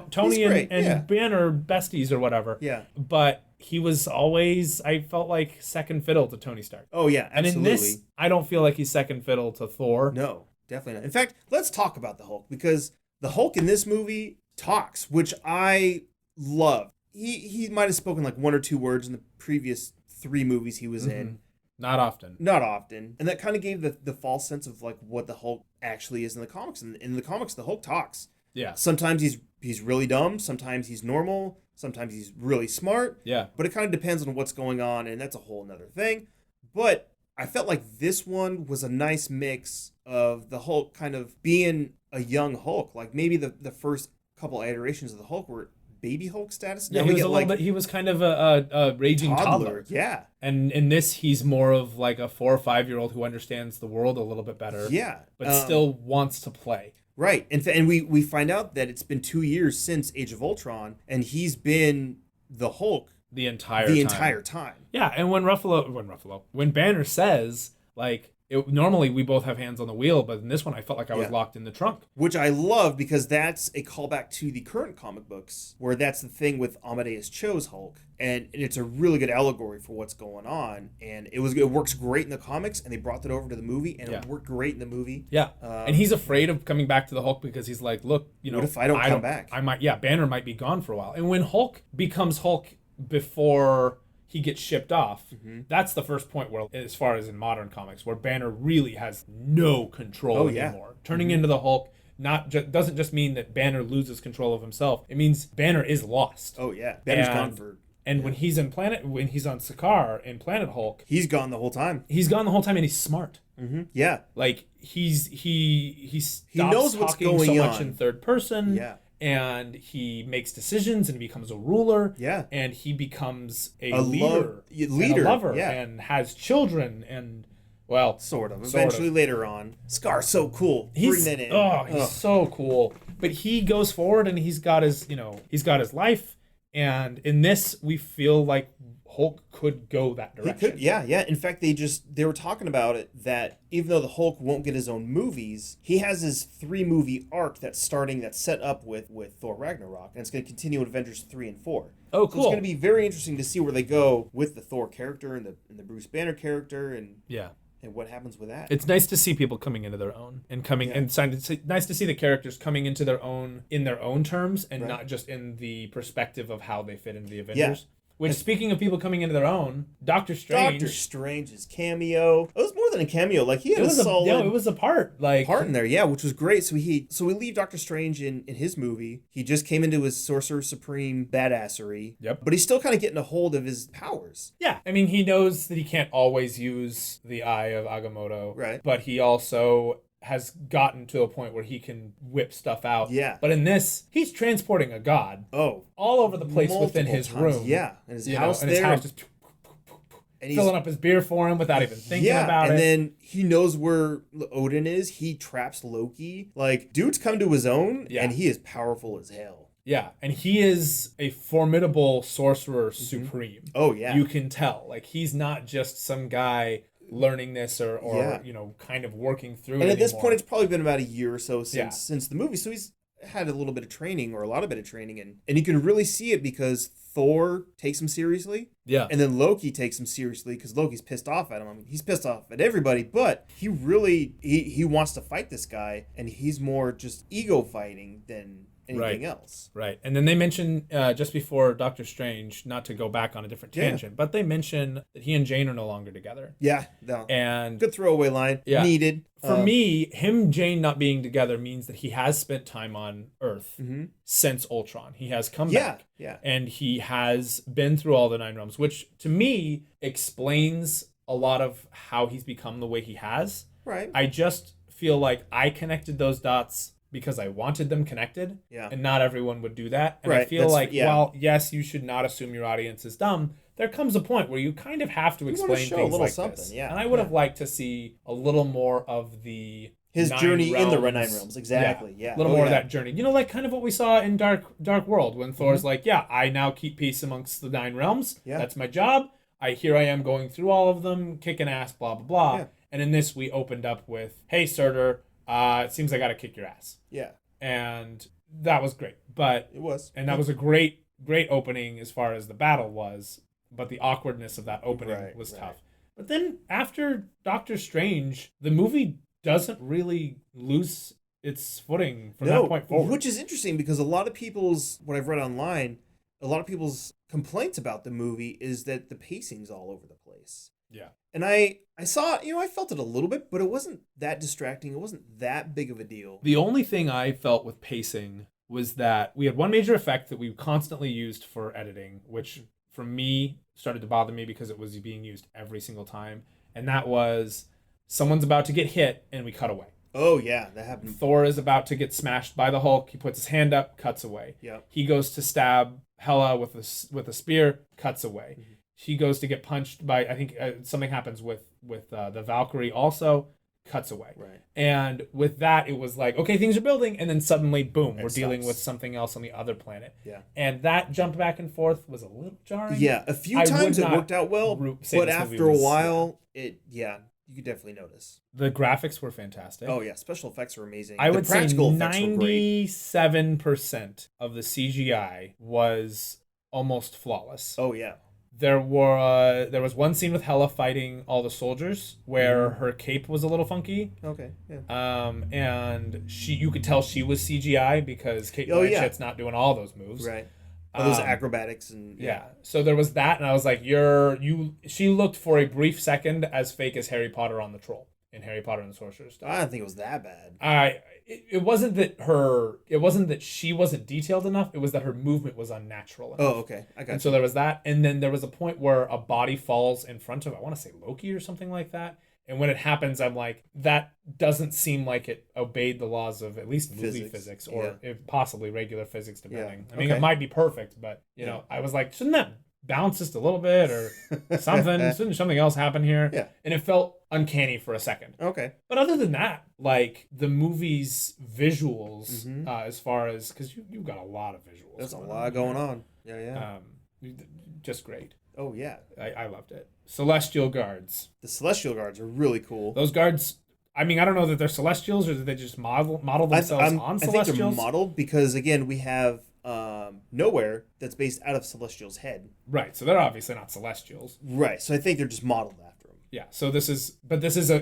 Tony and Banner besties or whatever. Yeah. But he was always, I felt like, second fiddle to Tony Stark. Oh yeah, absolutely. And in this, I don't feel like he's second fiddle to Thor. No, definitely not. In fact, let's talk about the Hulk, because The Hulk in this movie talks, which I love. He might have spoken like 1 or 2 words in the previous 3 movies he was in. Not often. Not often. And that kind of gave the false sense of like what the Hulk actually is in the comics. And in the comics, the Hulk talks. Yeah. Sometimes he's really dumb. Sometimes he's normal. Sometimes he's really smart. Yeah. But it kind of depends on what's going on, and that's a whole nother thing. But I felt like this one was a nice mix of the Hulk kind of being a young Hulk. Like maybe the first couple iterations of the Hulk were baby Hulk status. Yeah, now he was a little bit. He was kind of a raging toddler. Yeah. And in this, he's more of like a 4 or 5-year-old who understands the world a little bit better. Yeah. But still wants to play. Right. And we find out that it's been 2 years since Age of Ultron, and he's been the Hulk the entire time. Yeah, and when Banner says, like, normally we both have hands on the wheel, but in this one I felt like I was locked in the trunk. Which I love because that's a callback to the current comic books, where that's the thing with Amadeus Cho's Hulk. And it's a really good allegory for what's going on. And it works great in the comics, and they brought that over to the movie, and it worked great in the movie. Yeah. And he's afraid of coming back to the Hulk because he's like, look, what if I don't come back? Banner might be gone for a while. And when Hulk becomes Hulk before he gets shipped off, that's the first point where, as far as in modern comics, where Banner really has no control anymore. Turning into the Hulk doesn't just mean that Banner loses control of himself. It means Banner is lost. Oh yeah, Banner's gone for. And when he's on Sakaar in Planet Hulk, he's gone the whole time. He's gone the whole time, and he's smart. Yeah, like he knows what's going so on. Much in third person. Yeah. And he makes decisions, and he becomes a ruler. Yeah. And he becomes a leader. And a lover. Yeah. And has children. And, well... Sort of. Eventually later on. Scar's so cool. Bring that in. He's so cool. But he goes forward, and he's got his life. And in this, we feel like Hulk could go that direction. He could, yeah. In fact, they were talking about it, that even though the Hulk won't get his own movies, he has his 3-movie arc that's set up with Thor Ragnarok, and it's going to continue in Avengers 3 and 4. Oh, cool. So it's going to be very interesting to see where they go with the Thor character and the Bruce Banner character, and what happens with that. It's nice to see people coming into their own and nice to see the characters coming into their own in their own terms, and not just in the perspective of how they fit into the Avengers. Yeah. Which, speaking of people coming into their own, Doctor Strange's cameo. It was more than a cameo. Like, he had a solid... it was a part. Part in there, yeah, which was great. So we leave Doctor Strange in his movie. He just came into his Sorcerer Supreme badassery. Yep. But he's still kind of getting a hold of his powers. Yeah. I mean, he knows that he can't always use the Eye of Agamotto. Right. But he also has gotten to a point where he can whip stuff out. Yeah. But in this, he's transporting a god. Oh. All over the place within his room. Yeah. And his house there. His house just and filling up his beer for him without even thinking about it. And then he knows where Odin is. He traps Loki. Like, dude's come to his own, and he is powerful as hell. Yeah, and he is a formidable sorcerer supreme. Oh, yeah. You can tell. Like, he's not just some guy learning this or kind of working through it. And at this anymore. point, it's probably been about a year or so since the movie. So he's had a little bit of training, or a lot of bit of training, and you can really see it because Thor takes him seriously. Yeah. And then Loki takes him seriously because Loki's pissed off at him. I mean, he's pissed off at everybody, but he really he wants to fight this guy, and he's more just ego fighting than anything else. Right. And then they mention just before Doctor Strange, not to go back on a different tangent, but they mention that he and Jane are no longer together. Yeah. No. And good throwaway line. Yeah. Needed. For me, him, Jane not being together means that he has spent time on Earth since Ultron. He has come back. Yeah. And he has been through all the 9 realms, which to me explains a lot of how he's become the way he has. Right. I just feel like I connected those dots because I wanted them connected. Yeah. And not everyone would do that. And right. I feel while, yes, you should not assume your audience is dumb, there comes a point where you kind of have to explain things like this. Yeah. And I would have liked to see a little more of his journey in the 9 realms. Exactly. Yeah. A little more of that journey. You know, like kind of what we saw in Dark World when Thor's like, yeah, I now keep peace amongst the 9 realms. Yeah. That's my job. Here I am going through all of them, kicking ass, blah, blah, blah. Yeah. And in this, we opened up with, hey, Surtur, it seems I got to kick your ass. Yeah. And that was great. But it was. And that was a great opening as far as the battle was. But the awkwardness of that opening was tough. But then after Doctor Strange, the movie doesn't really lose its footing from that point forward. Which is interesting because what I've read online, a lot of people's complaints about the movie is that the pacing's all over the place. Yeah. And I saw, I felt it a little bit, but it wasn't that distracting. It wasn't that big of a deal. The only thing I felt with pacing was that we had one major effect that we constantly used for editing, which for me started to bother me because it was being used every single time. And that was someone's about to get hit and we cut away. Oh, yeah, that happened. Thor is about to get smashed by the Hulk. He puts his hand up, cuts away. Yep. He goes to stab Hela with a spear, cuts away. Mm-hmm. He goes to get punched by, I think something happens with the Valkyrie also, cuts away. Right. And with that, it was like, okay, things are building, and then suddenly, boom, we're dealing stops. with something else on the other planet. Yeah. And that jump back and forth was a little jarring. Yeah, a few times it worked out well, but after a while, you could definitely notice. The graphics were fantastic. Oh, yeah, special effects were amazing. I would say effects were great. 97% of the CGI was almost flawless. Oh, yeah. There was one scene with Hela fighting all the soldiers where her cape was a little funky. Okay. Yeah. And you could tell she was CGI because Kate Blanchett's not doing all those moves. Right. All those acrobatics and yeah. So there was that, and I was like, she looked for a brief second as fake as Harry Potter on the Troll in Harry Potter and the Sorcerer's Stone. I don't think it was that bad. It wasn't that she wasn't detailed enough. It was that her movement was unnatural enough. Oh, okay. I got And so there was that, and then there was a point where a body falls in front of, I want to say Loki or something like that. And when it happens, I'm like, that doesn't seem like it obeyed the laws of at least movie physics or if possibly regular physics, depending. Yeah. I mean, it might be perfect, but I was like, shouldn't that bounce just a little bit or something? Shouldn't something else happen here? Yeah. And it felt uncanny for a second. Okay. But other than that, like the movie's visuals, as far as, because you've got a lot of visuals. There's a lot going on. Yeah. Just great. Oh, yeah. I loved it. Celestial guards. The Celestial guards are really cool. Those guards, I mean, I don't know that they're Celestials or that they just model themselves on Celestials. I think they're modeled because, again, we have Nowhere that's based out of Celestial's head. Right, so they're obviously not Celestials. Right, so I think they're just modeled after them. Yeah, so this is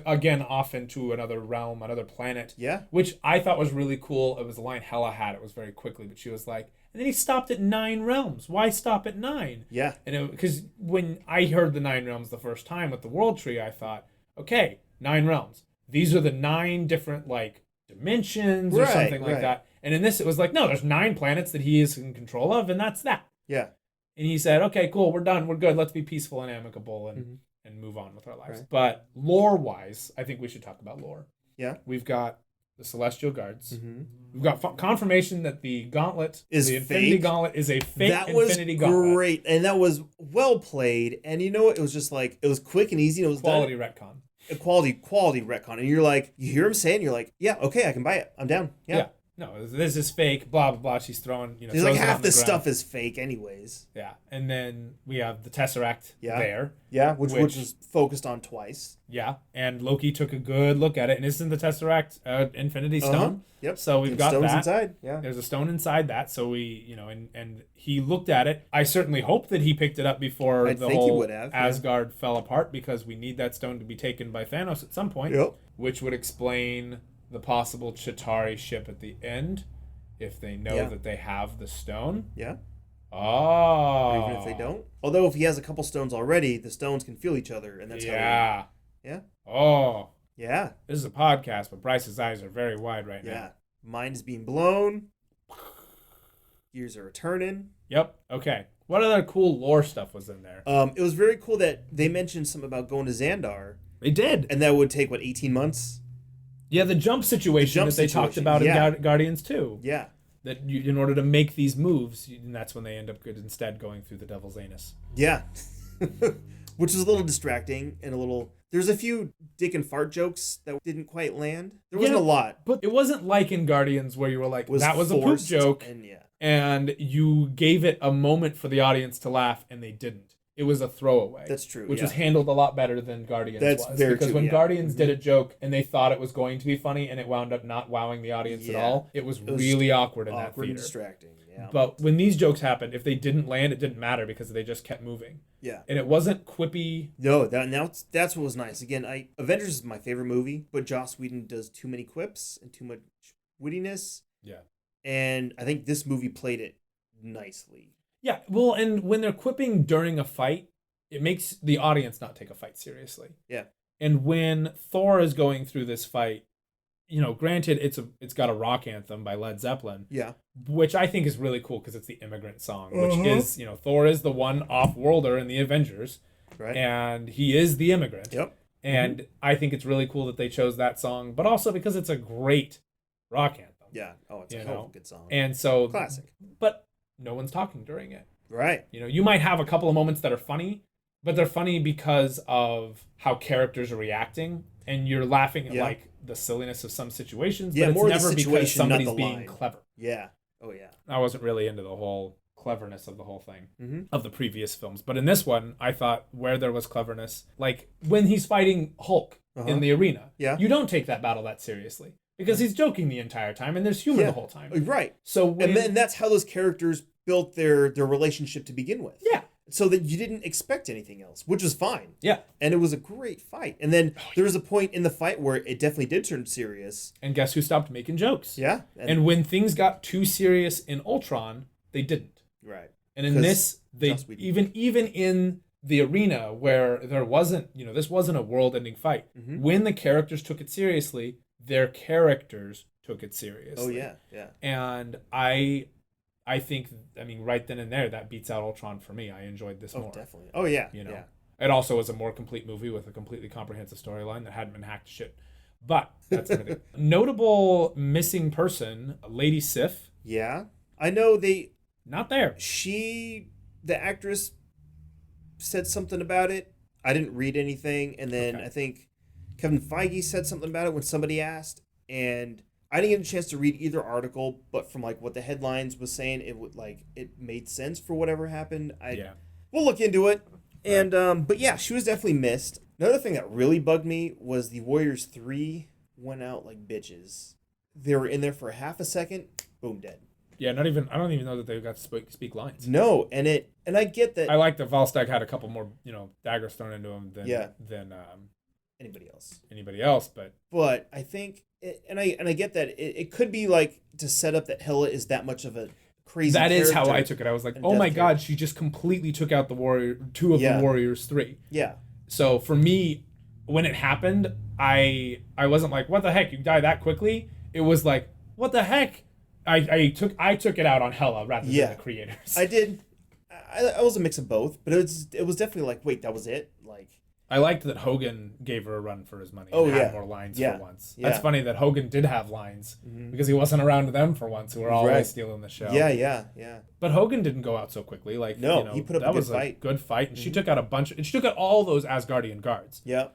again off into another realm, another planet. Yeah. Which I thought was really cool. It was a line Hela had. It was very quickly, but she was like, and then he stopped at 9 realms. Why stop at 9? Yeah. And because when I heard the 9 realms the first time with the World Tree, I thought, okay, 9 realms. These are the 9 different like dimensions or something like that. And in this, it was like, no, there's 9 planets that he is in control of, and that's that. Yeah. And he said, okay, cool, we're done, we're good. Let's be peaceful and amicable and move on with our lives. Right. But lore-wise, I think we should talk about lore. Yeah. We've got the Celestial Guards. We've got confirmation that the Gauntlet, the Infinity Gauntlet, is a fake Infinity Gauntlet. That was great, and that was well played. And you know what? It was just like, it was quick and easy, and it was quality done. retcon. A quality retcon. And you're like, you hear him say it, and you're like, yeah, okay, I can buy it. I'm down. Yeah. No, this is fake, blah, blah, blah. She's throwing, He's like, half this stuff is fake anyways. Yeah. And then we have the Tesseract there. Yeah, which was focused on twice. Yeah. And Loki took a good look at it. And isn't the Tesseract Infinity Stone? Yep. So we've got stones that. Inside. Yeah. There's a stone inside that. So we, and he looked at it. I certainly hope that he picked it up before the whole Asgard fell apart, because we need that stone to be taken by Thanos at some point. Yep. Which would explain the possible Chitauri ship at the end, if they know that they have the stone. Yeah. Oh. Or even if they don't. Although if he has a couple stones already, the stones can feel each other, and that's how. Yeah. Oh. Yeah. This is a podcast, but Bryce's eyes are very wide right now. Yeah. Mind is being blown. Gears are turning. Yep. Okay. What other cool lore stuff was in there? It was very cool that they mentioned something about going to Xandar. They did. And that would take 18 months. Yeah, the jump situation that they talked about in Guardians 2. Yeah. That in order to make these moves, and that's when they end up instead going through the Devil's Anus. Yeah. Which is a little distracting and a little... There's a few dick and fart jokes that didn't quite land. There wasn't a lot. But it wasn't like in Guardians where you were like, that was a poop joke. And you gave it a moment for the audience to laugh, and they didn't. It was a throwaway. That's true. Which was handled a lot better than Guardians was. Very because when Guardians did a joke and they thought it was going to be funny and it wound up not wowing the audience at all, it was really awkward in that theater. And distracting. Yeah. But when these jokes happened, if they didn't land, it didn't matter because they just kept moving. Yeah. And it wasn't quippy. No, that's what was nice. Again, Avengers is my favorite movie, but Joss Whedon does too many quips and too much wittiness. Yeah. And I think this movie played it nicely. Yeah, well, and when they're quipping during a fight, it makes the audience not take a fight seriously. Yeah. And when Thor is going through this fight, granted it's got a rock anthem by Led Zeppelin. Yeah. Which I think is really cool because it's the immigrant song, which is, Thor is the one off-worlder in the Avengers. Right. And he is the immigrant. Yep. And I think it's really cool that they chose that song, but also because it's a great rock anthem. Yeah. Oh, it's a hell of a good song. And so classic. But no one's talking during it. Right. You might have a couple of moments that are funny, but they're funny because of how characters are reacting, and you're laughing at like the silliness of some situations, but more it's never because somebody's being line. clever. Yeah. Oh yeah. I wasn't really into the whole cleverness of the whole thing Mm-hmm. of the previous films, but in this one, I thought where there was cleverness, like when he's fighting Hulk in the arena, Yeah. you don't take that battle that seriously because he's joking the entire time, and there's humor the whole time. Right. So and that's how those characters built their relationship to begin with. Yeah. So that you didn't expect anything else, which was fine. Yeah. And it was a great fight. And then there was a point in the fight where it definitely did turn serious. And guess who stopped making jokes? Yeah. And when things got too serious in Ultron, they didn't. Right. And in this, they even in the arena where there wasn't, this wasn't a world-ending fight. When the characters took it seriously, their characters took it seriously. Oh yeah, yeah. And I think, right then and there, that beats out Ultron for me. I enjoyed this more. Definitely. Oh yeah. Yeah. It also was a more complete movie with a completely comprehensive storyline that hadn't been hacked to shit. But that's everything. Notable missing person, Lady Sif. Yeah. I know not there. The actress said something about it. I didn't read anything. And then I think Kevin Feige said something about it when somebody asked. And I didn't get a chance to read either article, but from what the headlines was saying, it made sense for whatever happened. We'll look into it. And but yeah, she was definitely missed. Another thing that really bugged me was the Warriors 3 went out like bitches. They were in there for half a second, boom, dead. Yeah, I don't even know that they got to speak lines. No, and I get that. I like that Volstagg had a couple more, daggers thrown into him than anybody else, but I think, and I get that it could be to set up that Hela is that much of a crazy. That is how I took it. I was like, oh my god, she just completely took out the two of the Warriors 3. Yeah. So for me, when it happened, I wasn't like, what the heck, you die that quickly? It was like, what the heck? I took it out on Hela rather than the creators. I did. I was a mix of both, but it was definitely wait, that was it? I liked that Hogan gave her a run for his money. Had more lines for once. Yeah. That's funny that Hogan did have lines because he wasn't around them for once, who were always stealing the show. Yeah. But Hogan didn't go out so quickly. He put up a good fight. A good fight, and she took out she took out all those Asgardian guards. Yeah.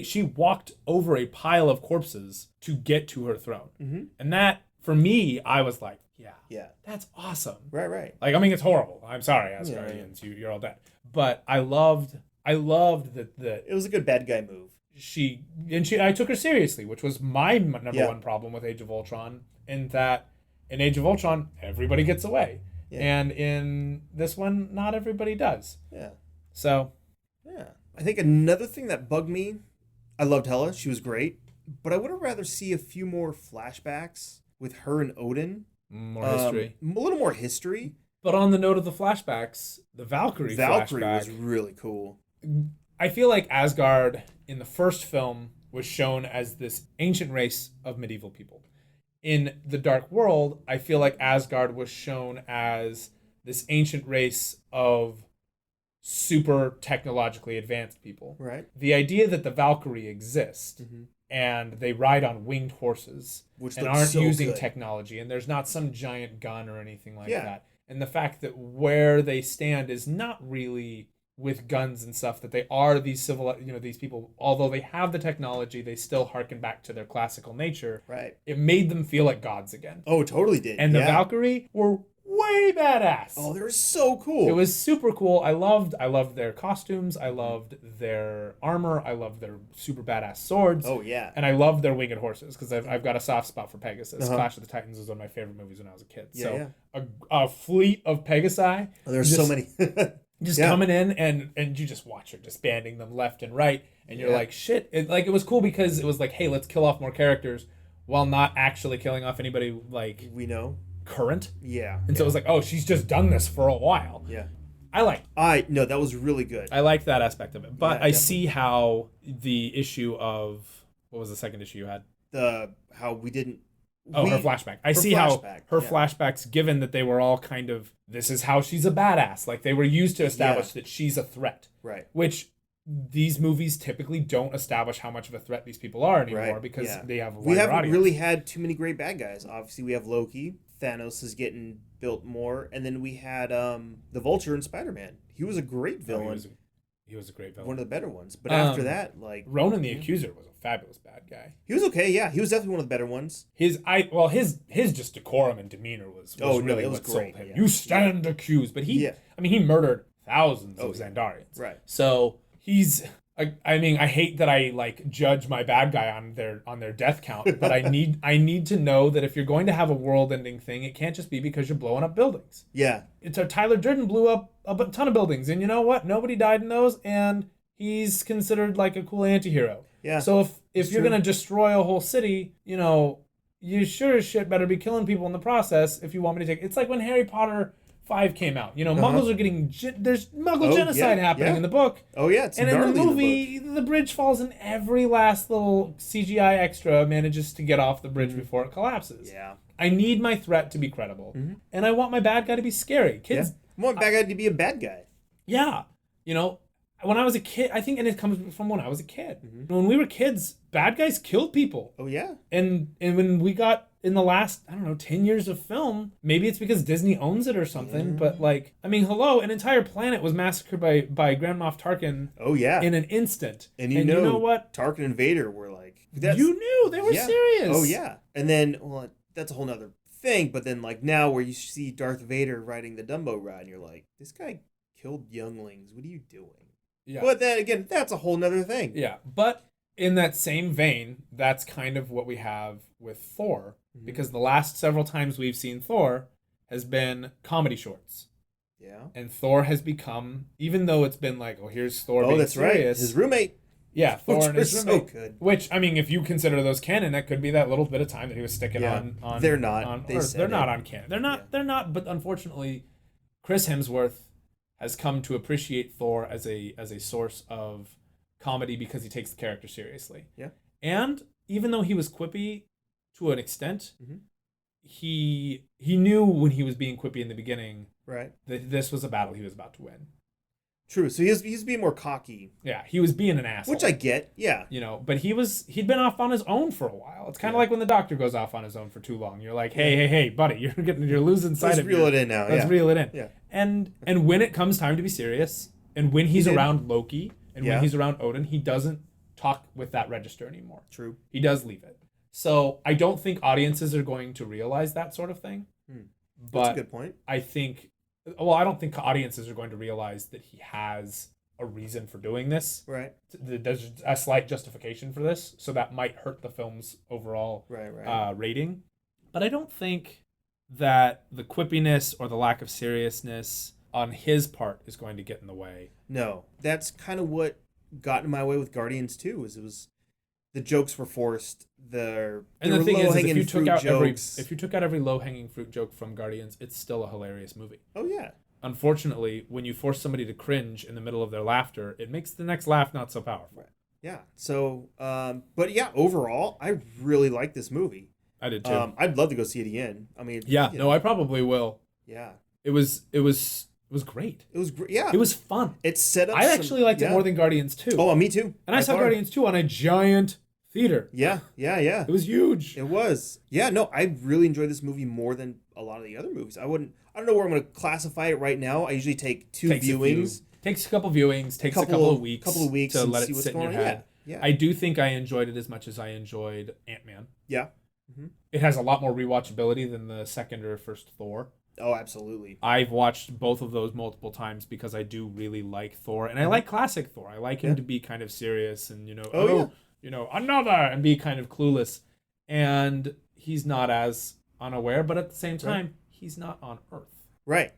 She walked over a pile of corpses to get to her throne, and that for me, I was like, yeah, that's awesome. Right. It's horrible. I'm sorry, Asgardians, you're all dead. But I loved that it was a good bad guy move. I took her seriously, which was my number one problem with Age of Ultron, in that in Age of Ultron everybody gets away, and in this one not everybody does. Yeah. So. Yeah, I think another thing that bugged me, I loved Hela, she was great, but I would have rather see a few more flashbacks with her and Odin. More history. A little more history. But on the note of the flashbacks, the Valkyrie flashback was really cool. I feel like Asgard in the first film was shown as this ancient race of medieval people. In the Dark World, I feel like Asgard was shown as this ancient race of super technologically advanced people. Right. The idea that the Valkyrie exist and they ride on winged horses and aren't using technology, and there's not some giant gun or anything like that. And the fact that where they stand is not really with guns and stuff, that they are these these people, although they have the technology, they still harken back to their classical nature. Right. It made them feel like gods again. Oh, totally did. And the Valkyrie were way badass. Oh, they were so cool. It was super cool. I loved their costumes. I loved their armor. I loved their super badass swords. Oh, yeah. And I loved their winged horses, because I've got a soft spot for Pegasus. Clash of the Titans was one of my favorite movies when I was a kid. A fleet of Pegasi. Oh, there's so many. Coming in, and you just watch her disbanding them left and right, and you're like, shit. It was cool because it was like, hey, let's kill off more characters while not actually killing off anybody like We know. current. Yeah. And so it was like, oh, she's just done this for a while. Yeah. No, that was really good. I liked that aspect of it. But Yeah, I see how the issue of, what was the second issue you had? How we didn't. Her flashback. I see how her flashbacks, given that they were all kind of, this is how she's a badass. Like, they were used to establish that she's a threat. Right. Which these movies typically don't establish how much of a threat these people are anymore because they have a wider We haven't audience. really had too many great bad guys. Obviously, we have Loki. Thanos is getting built more. And then we had the Vulture in Spider-Man. He was a great villain. He was a great villain. One of the better ones. But after that, Ronan the Accuser was a fabulous bad guy. He was okay, yeah. He was definitely one of the better ones. His just decorum and demeanor was really what great, sold him. yeah. You stand accused. But he murdered thousands of Xandarians. Right. So he's I hate that I judge my bad guy on their death count, but I need to know that if you're going to have a world-ending thing, it can't just be because you're blowing up buildings. Yeah. It's Tyler Durden blew up a ton of buildings, and you know what? Nobody died in those, and he's considered like a cool anti-hero. Yeah. So if you're gonna destroy a whole city, you sure as shit better be killing people in the process if you want me to take. It's like when Harry Potter 5 came out. Muggles are getting there's Muggle genocide happening in the book. Oh yeah, it's and in the movie, the bridge falls, and every last little CGI extra manages to get off the bridge before it collapses. Yeah. I need my threat to be credible, and I want my bad guy to be scary. Kids, I want bad guy to be a bad guy. Yeah, when I was a kid, I think, and it comes from when I was a kid. When we were kids, bad guys killed people. Oh yeah. And when we got in the last, 10 years of film, maybe it's because Disney owns it or something, but hello, an entire planet was massacred by Grand Moff Tarkin. Oh yeah. In an instant. And you know what? Tarkin and Vader were like, you knew they were serious. Oh yeah. And then, that's a whole nother thing, but then now where you see Darth Vader riding the Dumbo ride, and you're like, this guy killed younglings. What are you doing? Yeah. But then again, that's a whole nother thing. Yeah. But in that same vein, that's kind of what we have with Thor, because the last several times we've seen Thor has been comedy shorts. Yeah. And Thor has become, even though it's been like, here's Thor being serious. Right. His roommate. Yeah, Thor and his roommate. So good. Which, if you consider those canon, that could be that little bit of time that he was sticking on. They're not. They're not on canon. They're not. But unfortunately, Chris Hemsworth has come to appreciate Thor as a source of comedy because he takes the character seriously. Yeah. And even though he was quippy to an extent, he knew when he was being quippy in the beginning, right, that this was a battle he was about to win. True. So he's being more cocky. Yeah, he was being an asshole. Which I get, yeah. But he'd been off on his own for a while. It's kind of like when the doctor goes off on his own for too long. You're like, hey, buddy, you're losing sight of it. Let's reel it in now. Let's reel it in. Yeah. And when it comes time to be serious, and when he's around Loki, and when he's around Odin, he doesn't talk with that register anymore. True. He does leave it. So I don't think audiences are going to realize that sort of thing. But that's a good point. I don't think audiences are going to realize that he has a reason for doing this. Right. There's a slight justification for this, so that might hurt the film's overall rating. But I don't think that the quippiness or the lack of seriousness on his part is going to get in the way. No, that's kind of what got in my way with Guardians 2. The jokes were forced. The thing is, if you took out every low-hanging fruit joke from Guardians, it's still a hilarious movie. Oh yeah. Unfortunately, when you force somebody to cringe in the middle of their laughter, it makes the next laugh not so powerful. Yeah. So, but yeah, overall, I really like this movie. I did too. I'd love to go see it again. I probably will. Yeah. It was great. It was great. Yeah. It was fun. It set up. I actually liked it more than Guardians 2. Oh, me too. And I saw Guardians 2 on a giant theater. Yeah. It was huge. It was. Yeah, no, I really enjoyed this movie more than a lot of the other movies. I don't know where I'm going to classify it right now. I usually take two viewings. Takes a couple viewings, takes a couple of weeks to let it see sit in your head. Yeah. I do think I enjoyed it as much as I enjoyed Ant-Man. Yeah. It has a lot more rewatchability than the second or first Thor. Oh, absolutely. I've watched both of those multiple times because I do really like Thor, and I like classic Thor. I like him to be kind of serious and another, and be kind of clueless. And he's not as unaware, but at the same time, he's not on Earth. Right.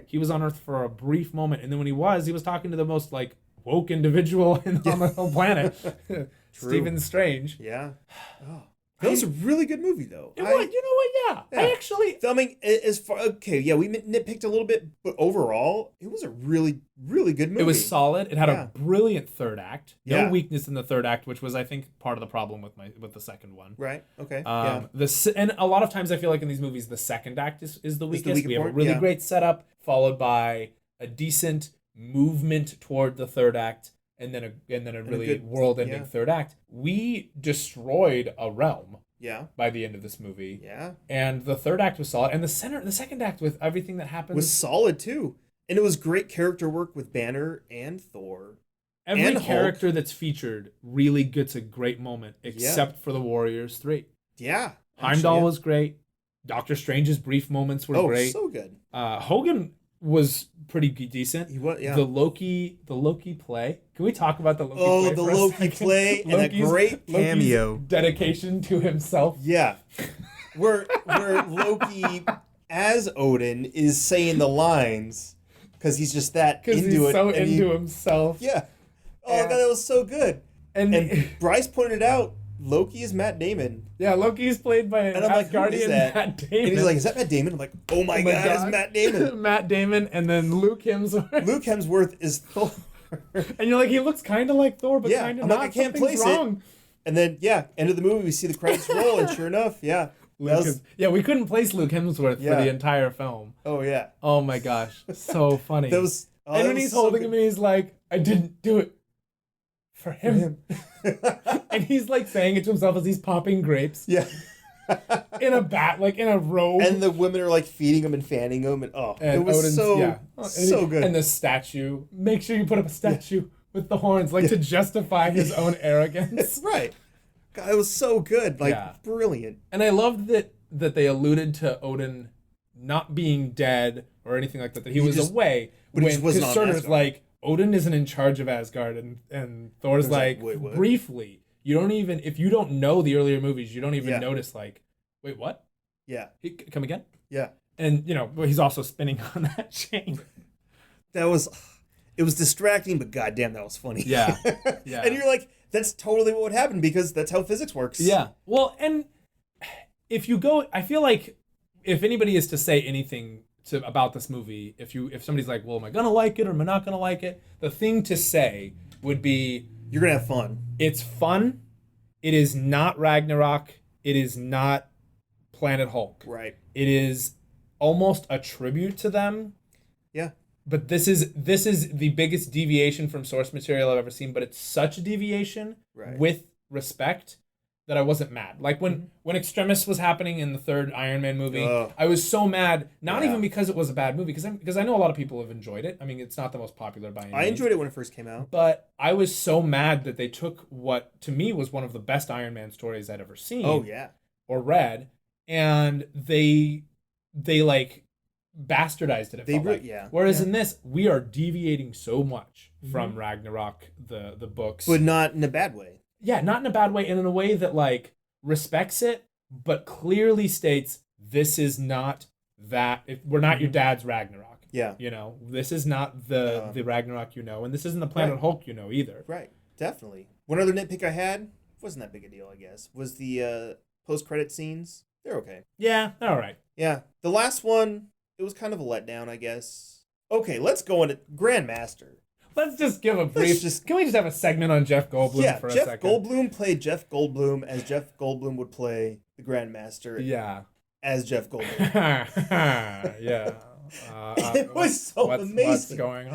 He was on Earth for a brief moment, and then when he was talking to the most woke individual on the whole planet, Stephen Strange. Yeah. Oh. That was a really good movie, though. You know what? Yeah. I actually. I mean, as far we nitpicked a little bit, but overall, it was a really, really good movie. It was solid. It had a brilliant third act. No Yeah. weakness in the third act, which was, I think, part of the problem with the second one. Right. Okay. And a lot of times I feel like in these movies the second act is the weakest. weaker We have a part, really yeah. great setup followed by a decent movement toward the third act, and then a really good- world-ending third act. We destroyed a realm Yeah. by the end of this movie. Yeah. And the third act was solid, and the second act with everything that happens Was solid too, and it was great character work with Banner and Thor. every and Hulk. character that's featured really gets a great moment, except for the Warriors 3. Yeah. Heimdall was great. Doctor Strange's brief moments were great. So good. Hogan was pretty decent. He was, yeah. The Loki play. Can we talk about the Loki play? Oh, the for a Loki second? play and that great cameo. Loki's dedication to himself. Yeah. Where Loki as Odin is saying the lines because he's just that Because into he's it. so and into himself. Yeah. Oh, God, that was so good. And Bryce pointed out Loki is Matt Damon. yeah, Loki is played by And I'm like, who is Asgardian that? Matt Damon. And he's like, is that Matt Damon? I'm like, oh my God, it's Matt Damon. Matt Damon, and then Luke Hemsworth. Luke Hemsworth is Thor. And you're like, he looks kind of like Thor, but Yeah, kind of I'm not. like, I can't Something's place it. wrong. And then, end of the movie, we see the credits roll, and sure enough, that was, We couldn't place Luke Hemsworth for the entire film. oh yeah. Oh my gosh, so funny. That was, and when he's holding him and he's like, I didn't do it for him. And he's like saying it to himself as he's popping grapes Yeah. in a robe. And the women are like feeding him and fanning him, and And it was Odin's- so good. And the statue, make sure you put up a statue with the horns, like to justify his own arrogance. Right. God, it was so good. Brilliant. And I loved that they alluded to Odin not being dead or anything like that. That he was just- away. but he just wasn't on Surtur's Asgard. like, Odin isn't in charge of Asgard, and Thor's like, like, wait, what? briefly, you don't even, if you don't know the earlier movies, you don't even Yeah. notice like, wait, what? Yeah. Come again? Yeah. And he's also spinning on that chain. It was distracting, but goddamn, that was funny. Yeah. Yeah. And you're like, that's totally what would happen because that's how physics works. Yeah. Well, and if you go, I feel like if anybody is to say anything about this movie, if somebody's like, well, am I gonna like it or am I not gonna like it? The thing to say would be, You're gonna have fun. it's fun. It is not Ragnarok. It is not Planet Hulk. Right. It is almost a tribute to them. Yeah. But this is the biggest deviation from source material I've ever seen. But it's such a deviation Right. with respect that I wasn't mad. Like when Extremis was happening in the third Iron Man movie, Ugh. I was so mad. Not Yeah. even because it was a bad movie, because I know a lot of people have enjoyed it. I mean, it's not the most popular by any I means. enjoyed it when it first came out. But I was so mad that they took what to me was one of the best Iron Man stories I'd ever seen. Oh yeah. Or read, and they like bastardized it. Felt like. Yeah. Whereas Yeah. in this, we are deviating so much from Ragnarok, the books. But not in a bad way. Yeah, not in a bad way, and in a way that like respects it, but clearly states this is not that. We're not your dad's Ragnarok. Yeah. This is not the Ragnarok and this isn't the Planet Right. Hulk either. Right. Definitely. One other nitpick I had wasn't that big a deal, I guess. Was the post-credit scenes. They're okay. Yeah, all right. Yeah. The last one, it was kind of a letdown, I guess. Okay, let's go into Grandmaster. Let's just give a brief. Can we just have a segment on Jeff Goldblum for a Jeff second? Goldblum played Jeff Goldblum as Jeff Goldblum would play the Grandmaster Yeah. as Jeff Goldblum. Yeah. It was so amazing. What's going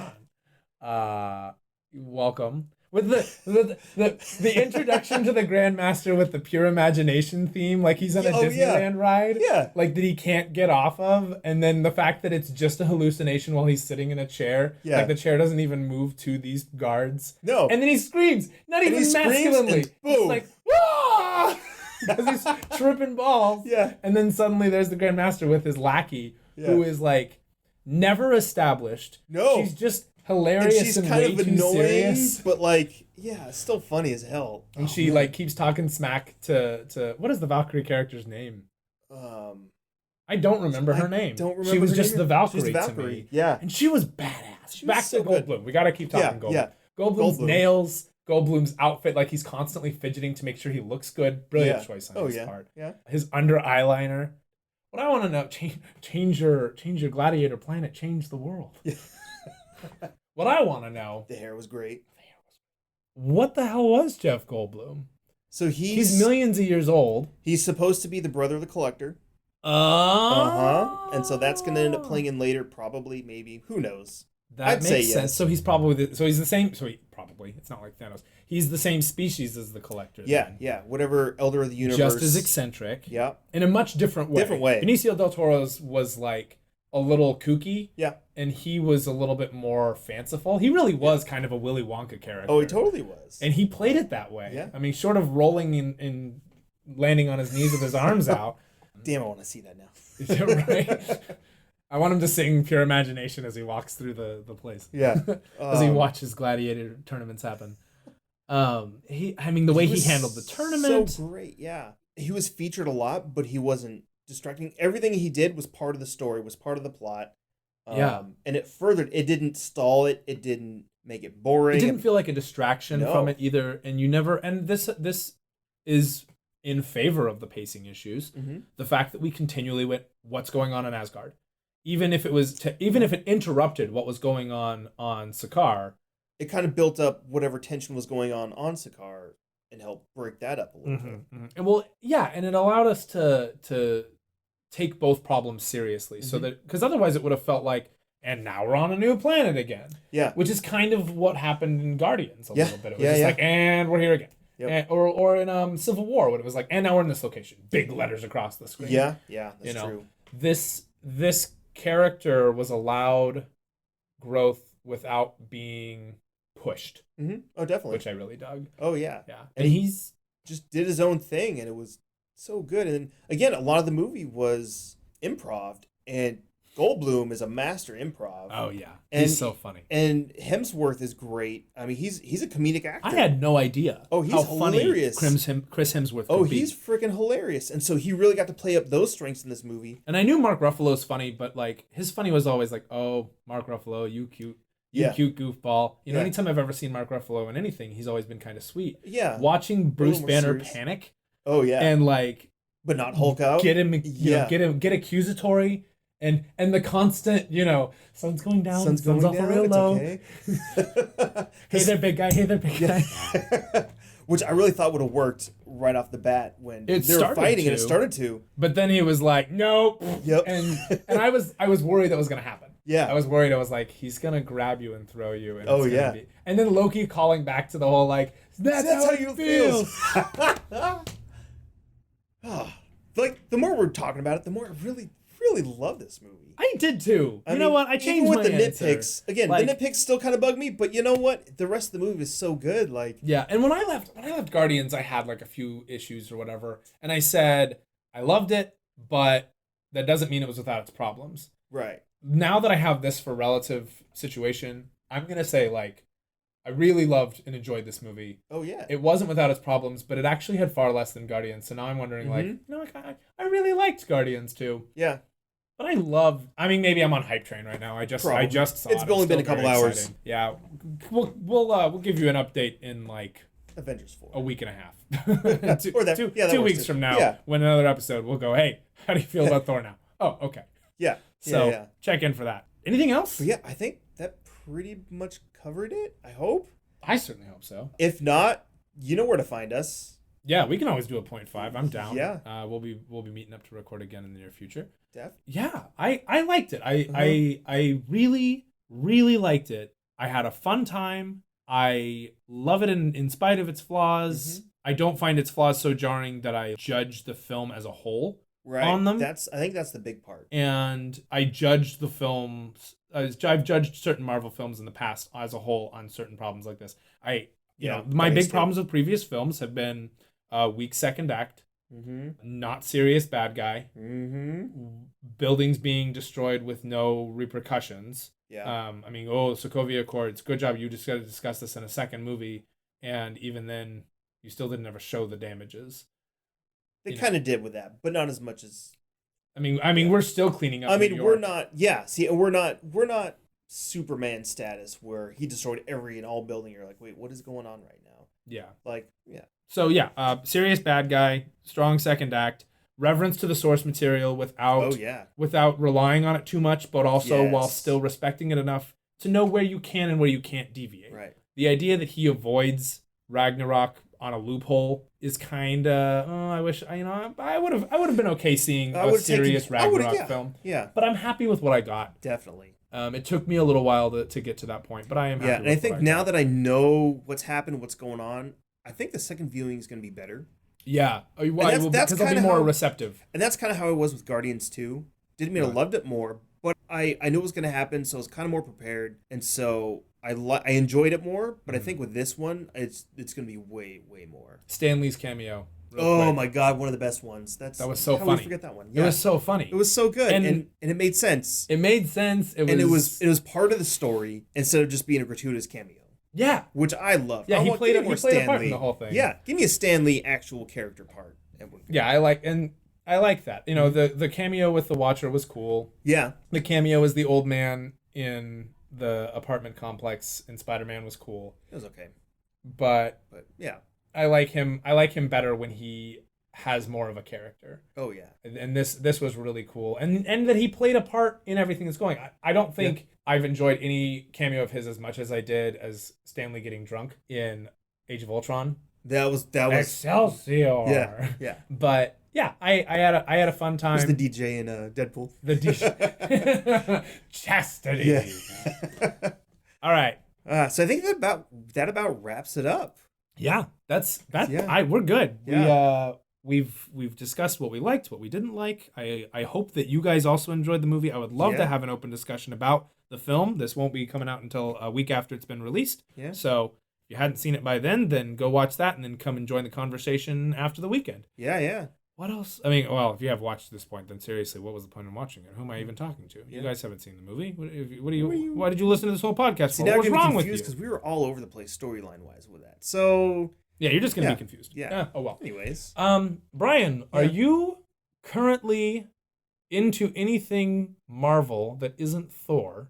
on? Welcome. With the introduction to the Grandmaster with the pure imagination theme, like he's on a Disneyland ride, like that he can't get off of, and then the fact that it's just a hallucination while he's sitting in a chair, like the chair doesn't even move to these guards. No. And then he screams, not even masculinely. And boom. It's like, "Wah!" Because he's tripping balls. Yeah. And then suddenly there's the Grandmaster with his lackey, who is like never established. No. She's just hilarious And she's and kind way of too annoying, serious. but like, yeah, it's still funny as hell. And she like keeps talking smack to what is the Valkyrie character's name? I don't remember her name. Don't remember she was her just name. the Valkyrie, She's the to Valkyrie, me. yeah. And she was badass. She was Back so to good. Goldblum. We gotta keep talking Goldblum. Yeah. Goldblum's Goldblum. nails, Goldblum's outfit, like he's constantly fidgeting to make sure he looks good. Brilliant choice on his part. Yeah. His under eyeliner. What I want to know, change your gladiator planet, change the world. Yeah. What I want to know, The hair was great. what the hell was Jeff Goldblum? So He's millions of years old. He's supposed to be the brother of the Collector. Uh-huh. And so that's going to end up playing in later, probably, maybe. Who knows? That I'd say makes sense. yes. So he's probably he's the same. So he probably, it's not like Thanos. He's the same species as the Collector. Yeah, then. yeah. Whatever Elder of the Universe. Just as eccentric. Yeah. In a much different way. Benicio del Toro's was like a little kooky. Yeah. And he was a little bit more fanciful. He really was kind of a Willy Wonka character. Oh, he totally was. And he played it that way. Yeah. I mean, short of rolling and landing on his knees with his arms out. Damn, I want to see that now. Right? I want him to sing Pure Imagination as he walks through the place. Yeah. As he watches gladiator tournaments happen. The way he handled the tournament. So great, yeah. He was featured a lot, but he wasn't distracting. Everything he did was part of the story, was part of the plot. Yeah. And it didn't stall it. It didn't make it boring. It didn't feel like a distraction from it either. And this is in favor of the pacing issues. Mm-hmm. The fact that we continually went, what's going on in Asgard? Even if it interrupted what was going on Sakaar, it kind of built up whatever tension was going on Sakaar and helped break that up a little bit. Mm-hmm. And it allowed us to take both problems seriously, so that, because otherwise it would have felt like, and now we're on a new planet again. Yeah. Which is kind of what happened in Guardians a little bit. It was just like, and we're here again. Yep. And, or in Civil War, when it was like, and now we're in this location. Big letters across the screen. Yeah, that's true. This character was allowed growth without being pushed. Mm-hmm. Oh, definitely. Which I really dug. Oh, yeah. Yeah. And he's just did his own thing, and it was so good. And then, again, a lot of the movie was improv, and Goldblum is a master improv. Oh, yeah. He's so funny. And Hemsworth is great. I mean, he's a comedic actor. I had no idea. Oh, he's how hilarious. Funny Chris Hemsworth Oh, could be. he's freaking hilarious. And so he really got to play up those strengths in this movie. And I knew Mark Ruffalo's funny, but like his funny was always like, oh, Mark Ruffalo, you cute. Cute goofball. Anytime I've ever seen Mark Ruffalo in anything, he's always been kind of sweet. Yeah. Watching Bruce Banner panic. Oh, yeah. And like, but not Hulk out. Get him, get accusatory. And the constant, sun's going down, sun's off real low. Okay. Hey there, big guy. Hey there, big guy. Which I really thought would have worked right off the bat when they were fighting, and it started to. But then he was like, nope. Yep. And I was worried that was gonna happen. Yeah. I was worried. I was like, he's gonna grab you and throw you. And oh it's yeah. Be... And then Loki calling back to the whole like, that's how you feel. Like the more we're talking about it, the more I really love this movie. I did too. I mean, know what? I changed even with my the answer. nitpicks. Again, the nitpicks still kind of bug me, but you know what? The rest of the movie is so good. Like yeah, and when I left Guardians, I had like a few issues or whatever, and I said I loved it, but that doesn't mean it was without its problems. Right. Now that I have this for relative situation, I'm gonna say like I really loved and enjoyed this movie. Oh yeah. It wasn't without its problems, but it actually had far less than Guardians. So now I'm wondering I really liked Guardians too. Yeah. But I mean, maybe I'm on hype train right now. I just saw it's only been a couple hours. Exciting. Yeah, we'll give you an update in like Avengers 4. a week and a half, two weeks from now. Yeah. When another episode, we'll go. Hey, how do you feel about Thor now? Oh, okay. Yeah. So check in for that. Anything else? But yeah, I think that pretty much covered it. I hope. I certainly hope so. If not, you know where to find us. Yeah, we can always do a 0.5. I'm down. Yeah. We'll be meeting up to record again in the near future. Def? Yeah, I liked it. I really liked it. I had a fun time. I love it in spite of its flaws. I don't find its flaws so jarring that I judge the film as a whole on them. I think that's the big part. And I judged the films. I've judged certain Marvel films in the past as a whole on certain problems like this. My big problems with previous films have been weak second act, not serious bad guy, buildings being destroyed with no repercussions. Yeah. Sokovia Accords, good job. You just got to discuss this in a second movie, and even then, you still didn't ever show the damages. They kind of did with that, but not as much as. We're still cleaning up. We're not. Yeah. See, we're not Superman status where he destroyed every and all building. You're like, wait, what is going on right now? Yeah. Like, yeah. So yeah, serious bad guy, strong second act, reverence to the source material without without relying on it too much, but also while still respecting it enough to know where you can and where you can't deviate. Right. The idea that he avoids Ragnarok on a loophole is kind of I wish I would have been okay seeing a serious Ragnarok film. Yeah. But I'm happy with what I got. Definitely. It took me a little while to get to that point, but I am happy. Yeah, and I think now that I know what's happened, what's going on, I think the second viewing is going to be better. Yeah, because they'll be more receptive. And that's kind of how it was with Guardians 2. Didn't mean I loved it more, but I knew it was going to happen, so I was kind of more prepared, and so I enjoyed it more. But I think with this one, it's going to be way more. Stan Lee's cameo. Oh my God, one of the best ones. That was so funny. How did we forget that one? Yeah. It was so funny. It was so good, and it made sense. It made sense. It was part of the story instead of just being a gratuitous cameo. Yeah, which I love. Yeah, he played a part in the whole thing. Yeah, give me a Stan Lee actual character part. Yeah, I like that. You know, the cameo with the Watcher was cool. Yeah, the cameo as the old man in the apartment complex in Spider-Man was cool. It was okay, but yeah. I like him better when he has more of a character. Oh yeah. And this was really cool. And that he played a part in everything that's going. I don't think I've enjoyed any cameo of his as much as I did as Stanley getting drunk in Age of Ultron. That was Excelsior. Yeah. But yeah, I had a fun time. It was the DJ in Deadpool. The DJ. Chastity. Yeah. All right. So I think that about wraps it up. Yeah, we're good. Yeah. We've discussed what we liked, what we didn't like. I hope that you guys also enjoyed the movie. I would love to have an open discussion about the film. This won't be coming out until a week after it's been released. Yeah. So if you hadn't seen it by then go watch that and then come and join the conversation after the weekend. Yeah. What else? I mean, well, if you have watched this point, then seriously, what was the point in watching it? Who am I even talking to? You guys haven't seen the movie. Why did you listen to this whole podcast for? What's wrong with you? Because we were all over the place storyline wise with that. So yeah, you're just gonna be confused. Yeah. Oh well. Anyways, Brian, are you currently into anything Marvel that isn't Thor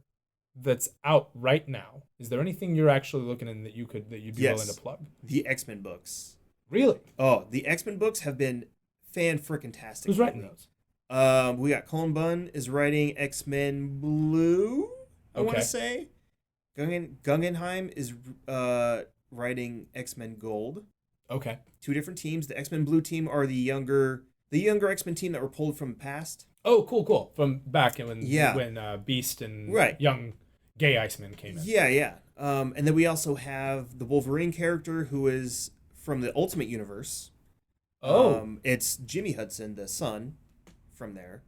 that's out right now? Is there anything you're actually looking in that you'd be willing to plug? The X-Men books. Really? Oh, the X-Men books have been fan-freaking-tastic. Who's writing those? We got Cullen Bunn is writing X-Men Blue, I want to say. Guggenheim is writing X-Men Gold. Okay. 2 different teams. The X-Men Blue team are the younger X-Men team that were pulled from the past. Oh, cool. From back when Beast and young gay Iceman came in. Yeah. And then we also have the Wolverine character who is from the Ultimate Universe. It's Jimmy Hudson, the son, from there.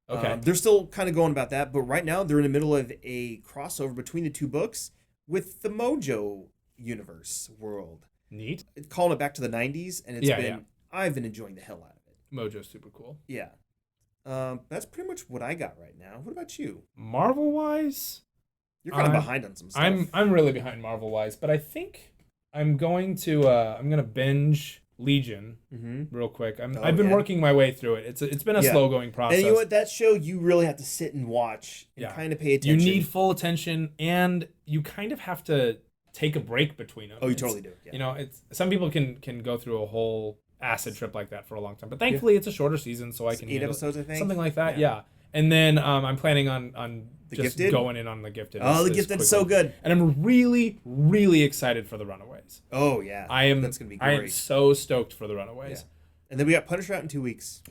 Okay. They're still kind of going about that, but right now they're in the middle of a crossover between the 2 books with the Mojo universe world. Neat. Calling it back to the 90s, and I've been enjoying the hell out of it. Mojo's super cool. Yeah. That's pretty much what I got right now. What about you? Marvel-wise? You're kind of behind on some stuff. I'm really behind Marvel-wise, but I think I'm going to binge Legion real quick. I've been working my way through it. It's been a slow going process. And you know what? That show you really have to sit and watch and kind of pay attention. You need full attention, and you kind of have to take a break between them. Oh, you totally do. Yeah. You know, some people can go through a whole acid trip like that for a long time, but thankfully it's a shorter season, so I can 8 episodes, I think, something like that. Yeah. And then I'm planning on just going in on The Gifted. The Gifted's so good, and I'm really, really excited for The Runaways. Oh yeah, that's gonna be great. I am so stoked for The Runaways. Yeah. And then we got Punisher out in 2 weeks.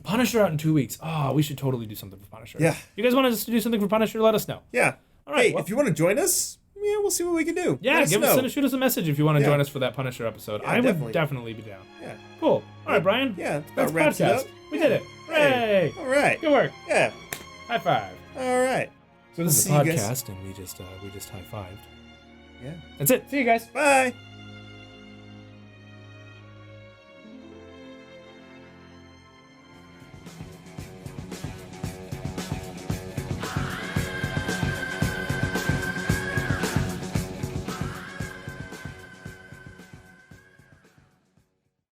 Oh, we should totally do something for Punisher. Yeah. You guys want us to do something for Punisher? Let us know. Yeah. All right. Hey, if you want to join us, we'll see what we can do. Yeah, shoot us a message if you want to join us for that Punisher episode. Yeah, I would definitely be down. Yeah. Cool. All right, Brian. Yeah. That's wraps it up. We did it. Hooray. All right. Good work. Yeah. High five. All right. So this is a podcast, and we just high-fived. Yeah. That's it. See you guys. Bye.